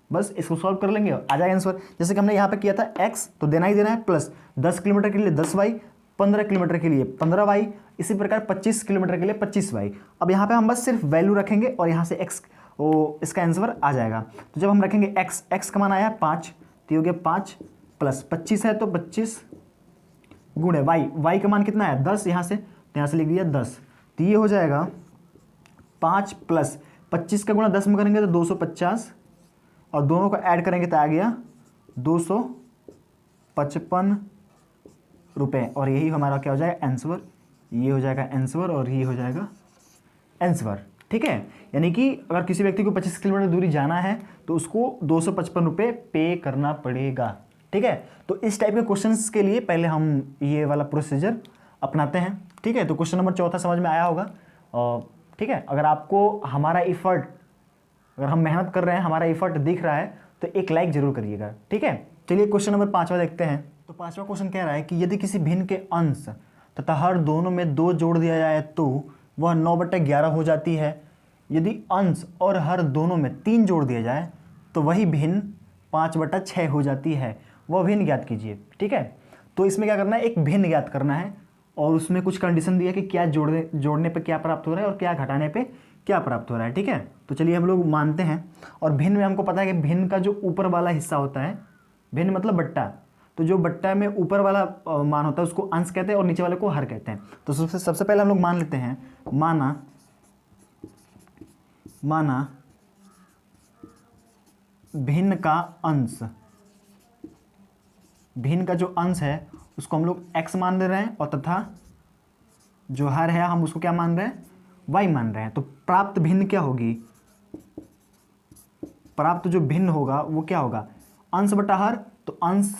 बस इसको सॉल्व कर लेंगे आ जाएगा आंसर। जैसे कि हमने यहाँ पे किया था x तो देना ही देना है, प्लस 10 किलोमीटर के लिए 10y, 15 किलोमीटर के लिए 15y, इसी प्रकार 25 किलोमीटर के लिए 25y। अब यहाँ पे हम बस सिर्फ वैल्यू रखेंगे और यहाँ से x इसका आंसर आ जाएगा। तो जब हम रखेंगे x का मान आया 5, तो ये हो गया 5 प्लस 25 है तो 25 गुणे y का मान कितना है 10, यहाँ से तो यहाँ से लिख दिया 10, तो ये हो जाएगा 5 प्लस 25 का गुणा 10 में करेंगे तो 250, और दोनों को ऐड करेंगे तो आ गया 255 रुपये, और यही हमारा क्या हो जाएगा आंसर, ये हो जाएगा आंसर और ये हो जाएगा आंसर। ठीक है, यानी कि अगर किसी व्यक्ति को 25 किलोमीटर दूरी जाना है तो उसको 255 रुपये पे करना पड़ेगा। ठीक है, तो इस टाइप के क्वेश्चंस के लिए पहले हम ये वाला प्रोसीजर अपनाते हैं। ठीक है, तो क्वेश्चन नंबर 4 समझ में आया होगा। और ठीक है, अगर आपको हमारा एफर्ट, अगर हम मेहनत कर रहे हैं, हमारा एफर्ट दिख रहा है, तो एक लाइक जरूर करिएगा। ठीक है, चलिए क्वेश्चन नंबर 5वां देखते हैं। तो 5वां क्वेश्चन कह रहा है कि यदि किसी भिन्न के अंश तथा हर दोनों में 2 जोड़ दिया जाए तो वह 9/11 हो जाती है। यदि अंश और हर दोनों में 3 जोड़ दिया जाए तो वही भिन्न 5/6 हो जाती है। वह भिन्न ज्ञात कीजिए। ठीक है, तो इसमें क्या करना है, एक भिन्न ज्ञात करना है, और उसमें कुछ कंडीशन दिया कि क्या जोड़ने पे क्या प्राप्त हो रहा है और क्या घटाने पे क्या प्राप्त हो रहा है। ठीक है, तो चलिए हम लोग मानते हैं। और भिन्न में हमको पता है कि भिन्न का जो ऊपर वाला हिस्सा होता है, भिन्न मतलब बट्टा, तो जो बट्टा में ऊपर वाला मान होता है उसको अंश कहते हैं और नीचे वाले को हर कहते हैं। तो सबसे पहले हम लोग मान लेते हैं, माना भिन्न का अंश, भिन्न का जो अंश है उसको हम लोग x मान दे रहे हैं, और तथा जो हर है हम उसको क्या मान रहे हैं, y मान रहे हैं। तो प्राप्त भिन्न क्या होगी, प्राप्त जो भिन्न होगा वो क्या होगा, अंश बटा हर, तो अंश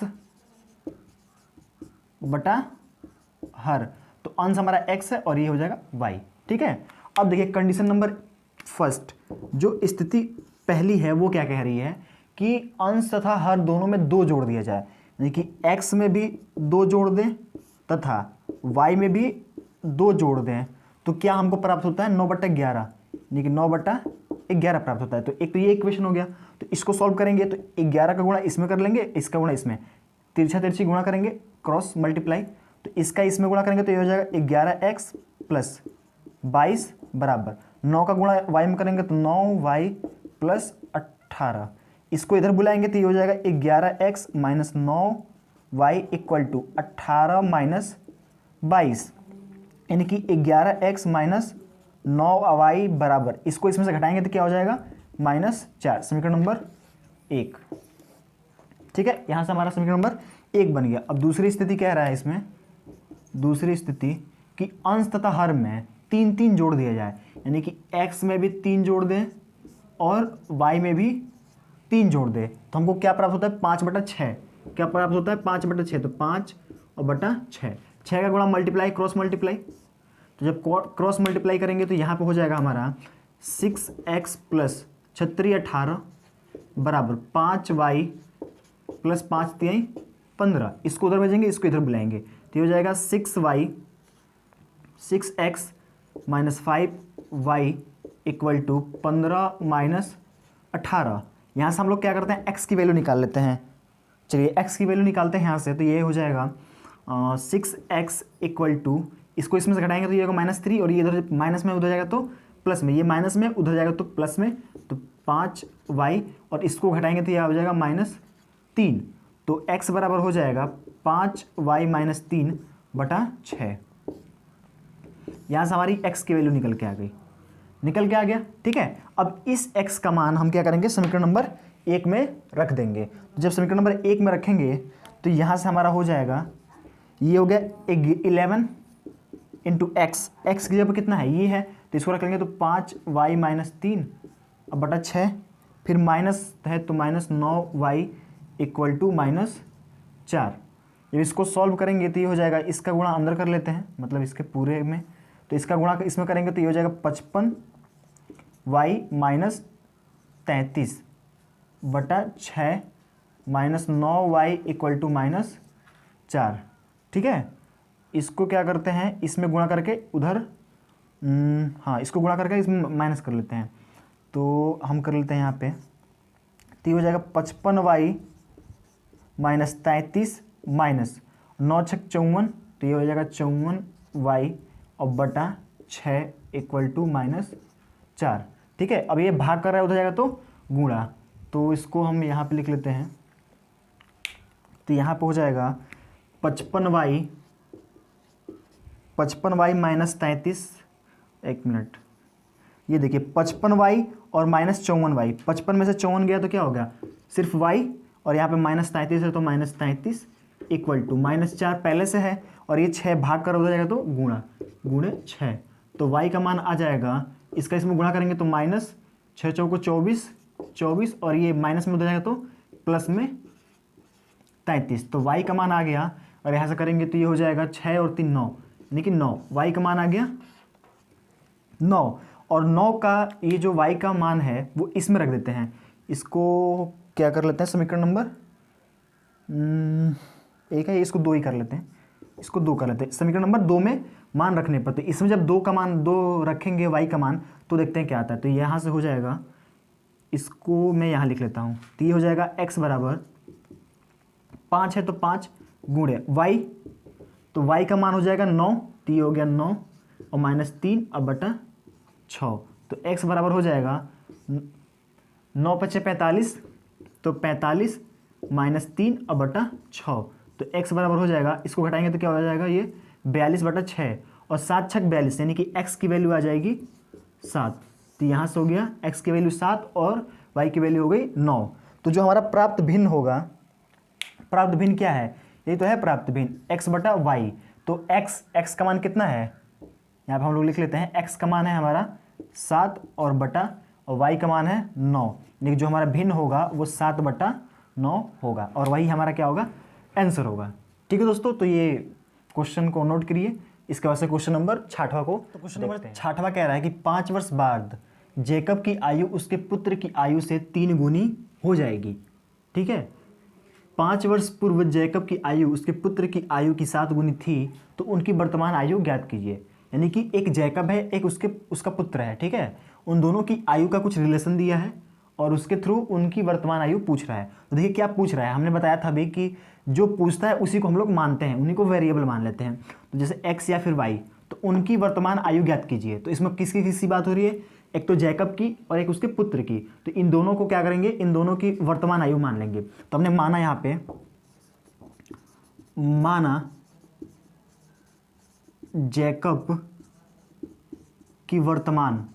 बटा हर, तो अंश हमारा x है और ये हो जाएगा y। ठीक है, अब देखिए कंडीशन नंबर फर्स्ट, जो स्थिति पहली है वो क्या कह रही है कि अंश तथा हर दोनों में 2 जोड़ दिया जाए, यानी कि x में भी 2 जोड़ दें तथा y में भी 2 जोड़ दें, तो क्या हमको प्राप्त होता है 9/11, यानी कि 9/11 प्राप्त होता है। तो एक तो ये इक्वेशन हो गया, तो इसको सॉल्व करेंगे तो 11 का गुणा इसमें कर लेंगे, इसका गुणा इसमें, तिरछा तिरछी गुणा करेंगे, क्रॉस मल्टीप्लाई, तो इसका इसमें गुणा करेंगे तो ये हो जाएगा 11x प्लस 22 बराबर 9 का गुणा y में करेंगे तो 9y प्लस 18, इसको इधर बुलाएंगे तो ये हो जाएगा 11x minus 9y equal to 18 minus 22, यानी कि 11x माइनस 9y बराबर, इसको इसमें से घटाएंगे तो क्या हो जाएगा -4, समीकरण नंबर 1। ठीक है, यहाँ से हमारा समीकरण नंबर 1 बन गया। अब दूसरी स्थिति कह रहा है इसमें, दूसरी स्थिति कि अंश तथा हर में 3 जोड़ दिया जाए, यानी कि x में भी 3 जोड़ दें और y में भी 3 जोड़ दें, तो हमको क्या प्राप्त होता है 5/6, क्या प्राप्त होता है 5/6, तो 5 और बटा 6, 6 का गुणा मल्टीप्लाई क्रॉस मल्टीप्लाई, तो जब क्रॉस मल्टीप्लाई करेंगे तो यहाँ पे हो जाएगा हमारा 6x प्लस 36 बराबर 5y प्लस 5 3 15, इसको उधर भेजेंगे, इसको इधर बुलाएंगे, तो ये हो जाएगा 6x minus 5y equal to 15 minus 18। यहाँ से हम लोग क्या करते हैं, x की वैल्यू निकाल लेते हैं। चलिए x की वैल्यू निकालते हैं यहाँ से, तो ये हो जाएगा 6x इक्वल टू, इसको इसमें से घटाएंगे तो ये होगा -3, और ये इधर माइनस में उधर जाएगा तो प्लस में, ये माइनस में उधर जाएगा तो प्लस में, तो 5y, और इसको घटाएंगे तो यह हो जाएगा -3, तो x बराबर हो जाएगा 5y माइनस 3 बटा 6। यहाँ से हमारी x की वैल्यू निकल के आ गया। ठीक है, अब इस x का मान हम क्या करेंगे, समीकरण नंबर 1 में रख देंगे। तो जब समीकरण नंबर 1 में रखेंगे तो यहाँ से हमारा हो जाएगा, ये हो गया 11 इंटू एक्स, एक्स की जगह कितना है ये है, तो इसको रख लेंगे तो 5y माइनस 3 अब बटा 6, फिर माइनस है तो -9y इक्वल टू -4। जब इसको सॉल्व करेंगे तो ये हो जाएगा, इसका गुणा अंदर कर लेते हैं, मतलब इसके पूरे में, तो इसका गुणा इसमें करेंगे तो ये हो जाएगा 55y माइनस 33 बटा 6 minus 9y equal to minus 4। ठीक है, इसको क्या करते हैं, इसमें गुणा करके उधर हाँ इसको गुणा करके इसमें माइनस कर लेते हैं, तो हम कर लेते हैं यहाँ पे, तो ये हो जाएगा 55y माइनस 33 माइनस 9 छक 54, तो ये हो जाएगा 54y और बटा 6 इक्वल टू माइनस 4। ठीक है, अब ये भाग कर रहा है उधर जाएगा तो गुणा, तो इसको हम यहाँ पे लिख लेते हैं, तो यहाँ पे हो जाएगा 55y माइनस 33, एक मिनट, ये देखिए 55y और माइनस 54y, 55 में से 54 गया तो क्या हो गया सिर्फ y, और यहाँ पे माइनस 33 है तो माइनस 33 इक्वल टू माइनस 4 पहले से है, और ये 6 भाग कर हो जाएगा तो गुणा गुणे 6, तो y का मान आ जाएगा, इसका इसमें गुणा करेंगे तो माइनस 6 चौको 24 और ये माइनस में हो जाएगा तो प्लस में 33, तो y का मान आ गया, और यहाँ से करेंगे तो ये हो जाएगा 6 और 3 9, यानी कि 9, y का मान आ गया 9, और 9 का ये जो y का मान है वो इसमें रख देते हैं, इसको क्या कर लेते हैं, समीकरण नंबर एक है, इसको 2 ही कर लेते हैं, इसको 2 कर लेते हैं, समीकरण नंबर 2 में मान रखने पर, तो इसमें जब 2 का मान 2 रखेंगे y का मान, तो देखते हैं क्या आता है, तो यहाँ से हो जाएगा, इसको मैं यहाँ लिख लेता हूँ, तो ये हो जाएगा x बराबर 5 है तो 5 गुणे y, तो y का मान हो जाएगा 9, तो ये हो गया 9 और माइनस 3 और बटा 6, तो x बराबर हो जाएगा 9 पचे 45, तो 45 माइनस 3 और बटा 6, तो x बराबर हो जाएगा, इसको घटाएंगे तो क्या हो जाएगा, ये 42 बटा 6 और 7 छक 42, यानी कि x की वैल्यू आ जाएगी 7, तो यहाँ से हो गया x की वैल्यू 7 और y की वैल्यू हो गई 9। तो जो हमारा प्राप्त भिन्न होगा, प्राप्त भिन्न क्या है, यही तो है प्राप्त भिन्न x बटा y, तो x का मान कितना है, यहाँ पे हम लोग लिख लेते हैं, x का मान है हमारा 7 और बटा, और y का मान है 9, लेकिन जो हमारा भिन्न होगा वो 7 बटा 9 होगा, और वही हमारा क्या होगा, आंसर होगा। ठीक है दोस्तों, तो ये क्वेश्चन को नोट करिए, इसके बाद से क्वेश्चन नंबर 6वां को, तो क्वेश्चन नंबर 6वां कह रहा है कि 5 वर्ष बाद जेकब की आयु उसके पुत्र की आयु से 3 गुनी हो जाएगी। ठीक है, 5 वर्ष पूर्व जैकब की आयु उसके पुत्र की आयु की 7 गुनी थी, तो उनकी वर्तमान आयु ज्ञात कीजिए। यानी कि एक जैकब है, एक उसका पुत्र है। ठीक है, उन दोनों की आयु का कुछ रिलेशन दिया है और उसके थ्रू उनकी वर्तमान आयु पूछ रहा है। तो देखिए क्या पूछ रहा है, हमने बताया था अभी कि जो पूछता है उसी को हम लोग मानते हैं, उन्हीं को वेरिएबल मान लेते हैं। तो जैसे x या फिर y, तो उनकी वर्तमान आयु ज्ञात कीजिए। तो इसमें किसकी बात हो रही है, एक तो जैकब की और एक उसके पुत्र की। तो इन दोनों को क्या करेंगे, इन दोनों की वर्तमान आयु मान लेंगे। तो हमने माना, यहाँ पे माना जैकब की वर्तमान,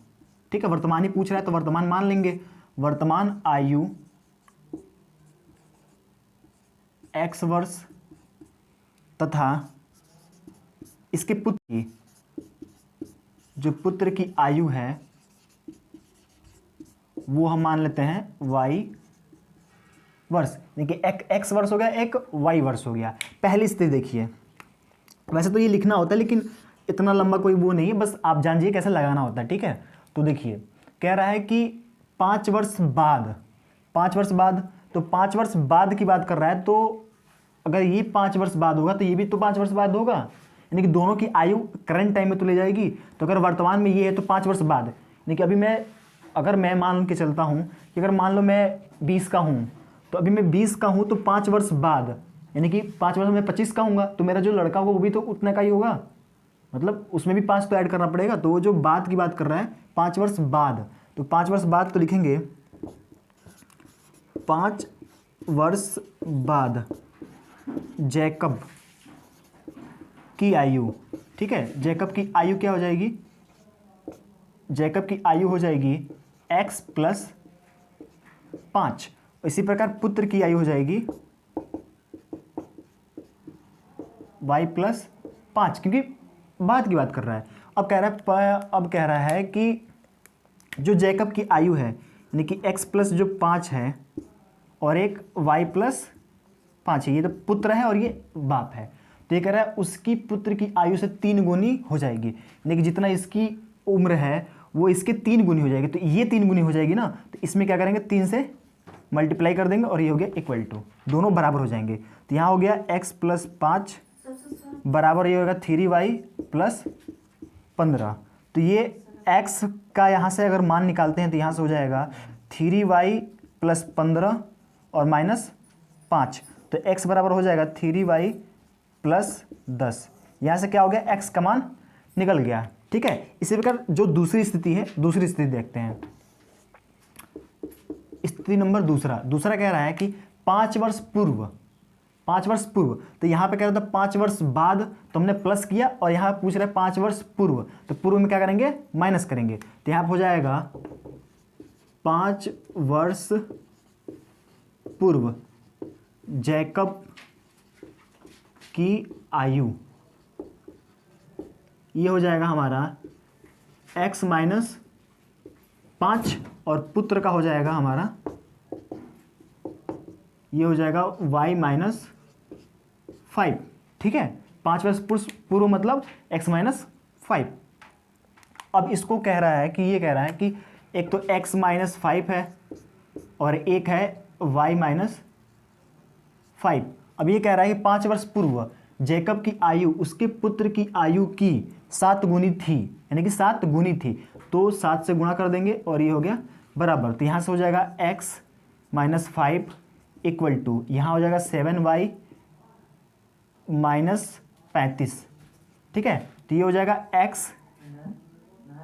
ठीक है, वर्तमान ही पूछ रहा है तो वर्तमान मान लेंगे। वर्तमान आयु x वर्ष तथा इसके पुत्र की, जो पुत्र की आयु है वो हम मान लेते हैं y वर्ष। देखिए एक x वर्ष हो गया, एक y वर्ष हो गया। पहली स्थिति देखिए, वैसे तो ये लिखना होता है लेकिन इतना लंबा कोई वो नहीं है, बस आप जानिए कैसे लगाना होता है। ठीक है, तो देखिए कह रहा है कि 5 वर्ष बाद, 5 वर्ष बाद, तो 5 वर्ष बाद की बात कर रहा है। तो अगर ये 5 वर्ष बाद होगा तो ये भी तो 5 वर्ष बाद होगा, यानी कि दोनों की आयु करंट टाइम में तो ले जाएगी। तो अगर वर्तमान में ये है तो 5 वर्ष बाद, यानी कि अभी अगर मैं मान के चलता हूँ कि अगर मान लो मैं 20 का हूँ, तो अभी मैं 20 का हूँ, तो 5 वर्ष बाद यानी कि 5 वर्ष में 25 का हूँगा, तो मेरा जो लड़का होगा वो भी तो उतने का ही होगा, मतलब उसमें भी 5 तो ऐड करना पड़ेगा। तो वो जो बाद की बात कर रहा है 5 वर्ष बाद, तो 5 वर्ष बाद तो लिखेंगे 5 वर्ष बाद जैकब की आयु। ठीक है, जैकब की आयु क्या हो जाएगी, जैकब की आयु हो जाएगी x प्लस 5। इसी प्रकार पुत्र की आयु हो जाएगी y प्लस 5, क्योंकि बाद की बात कर रहा है। अब कह रहा है कि जो जैकब की आयु है, यानी कि x प्लस जो 5 है और एक y प्लस 5 है, ये तो पुत्र है और ये बाप है। तो ये कह रहा है उसकी पुत्र की आयु से 3 गुनी हो जाएगी, यानी कि जितना इसकी उम्र है वो इसके 3 गुनी हो जाएगी। तो ये 3 गुनी हो जाएगी ना, तो इसमें क्या करेंगे 3 से मल्टीप्लाई कर देंगे और ये हो गया इक्वल टू, दोनों बराबर हो जाएंगे। तो यहाँ हो गया x + 5 बराबर ये होगा 3y + 15। तो ये x का यहाँ से अगर मान निकालते हैं तो यहाँ से हो जाएगा 3y + 15 और -5। तो x बराबर हो जाएगा 3y + 10। यहाँ से क्या हो गया, x का मान निकल गया। ठीक है, इसी प्रकार जो दूसरी स्थिति है, दूसरी स्थिति देखते हैं। स्थिति नंबर दूसरा कह रहा है कि 5 वर्ष पूर्व, तो यहाँ पे कह रहा था 5 वर्ष बाद, तो हमने प्लस किया, और यहाँ पूछ रहा है 5 वर्ष पूर्व, तो पूर्व में क्या करेंगे, माइनस करेंगे। तो यहाँ पे हो जाएगा 5 वर्ष पूर्व जैकब की आयु, ये हो जाएगा हमारा x - 5 और पुत्र का हो जाएगा हमारा, ये हो जाएगा y - 5। ठीक है, 5 वर्ष पूर्व मतलब x - 5। अब इसको कह रहा है कि, ये कह रहा है कि एक तो x - 5 है और एक है y - 5। अब ये कह रहा है कि 5 वर्ष पूर्व जैकब की आयु उसके पुत्र की आयु की 7 गुनी थी, यानी कि 7 गुनी थी। तो 7 से गुणा कर देंगे और ये हो गया बराबर। तो यहाँ से हो जाएगा x - 5 इक्वल टू, यहाँ हो जाएगा 7y - 35। ठीक है, तो ये हो जाएगा x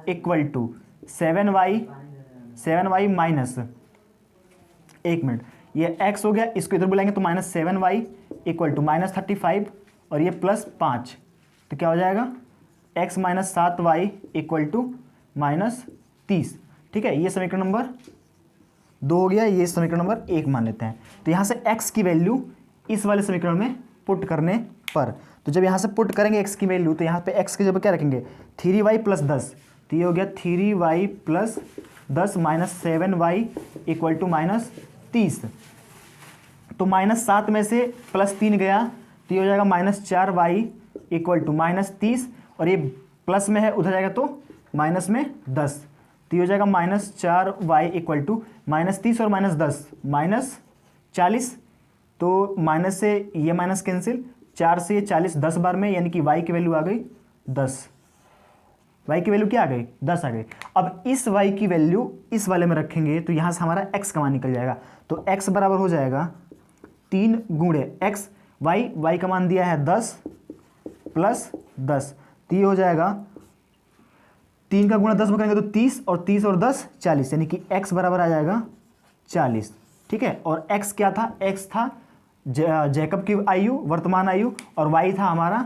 equal to 7y minus, एक मिनट, ये x हो गया, इसको इधर बुलाएंगे तो -7y इक्वल टू -35 और ये +5। तो क्या हो जाएगा x - 7y इक्वल टू -30। ठीक है, ये समीकरण नंबर 2 हो गया, ये समीकरण नंबर 1 मान लेते हैं। तो यहाँ से x की वैल्यू इस वाले समीकरण में पुट करने पर, तो जब यहाँ से पुट करेंगे x की वैल्यू, तो यहाँ पे x की जगह क्या रखेंगे 3y + 10। तो ये हो गया 3y + 10 -7y इक्वल टू -30। तो -7 में से +3 गया, तो ये हो जाएगा -4y इक्वल टू -30, और ये प्लस में है उधर जाएगा तो माइनस में 10। तो ये हो जाएगा -4y इक्वल टू -30 और -10 -40। तो माइनस से ये माइनस कैंसिल, 4 से 40 10 बार में, यानी कि y की वैल्यू आ गई 10। y की वैल्यू क्या आ गई 10 आ गई। अब इस y की वैल्यू इस वाले में रखेंगे तो यहाँ से हमारा x का मान निकल जाएगा। तो x बराबर हो जाएगा 3 गुणे x, y का मान दिया है 10 + 10। तो ये हो जाएगा 3 का गुणा 10 में करेंगे तो 30 और 30 और 10 40, यानी कि x बराबर आ जाएगा 40। ठीक है, और x क्या था, x था जैकब की आयु, वर्तमान आयु, और y था हमारा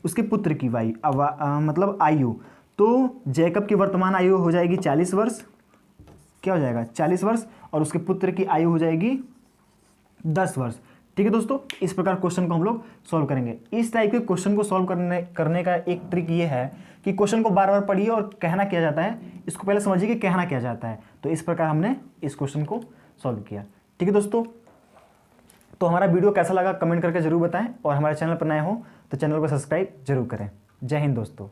उसके पुत्र की मतलब आयु। तो जैकब की वर्तमान आयु हो जाएगी 40 वर्ष, क्या हो जाएगा 40 वर्ष, और उसके पुत्र की आयु हो जाएगी 10 वर्ष। ठीक है दोस्तों, इस प्रकार क्वेश्चन को हम लोग सॉल्व करेंगे। इस टाइप के क्वेश्चन को सॉल्व करने का एक ट्रिक ये है कि क्वेश्चन को बार बार पढ़िए और कहना क्या जाता है, इसको पहले समझिए कि कहना क्या जाता है। तो इस प्रकार हमने इस क्वेश्चन को सॉल्व किया। ठीक है दोस्तों, तो हमारा वीडियो कैसा लगा कमेंट करके जरूर बताएं, और हमारे चैनल पर नए हो तो चैनल को सब्सक्राइब जरूर करें। जय हिंद दोस्तों।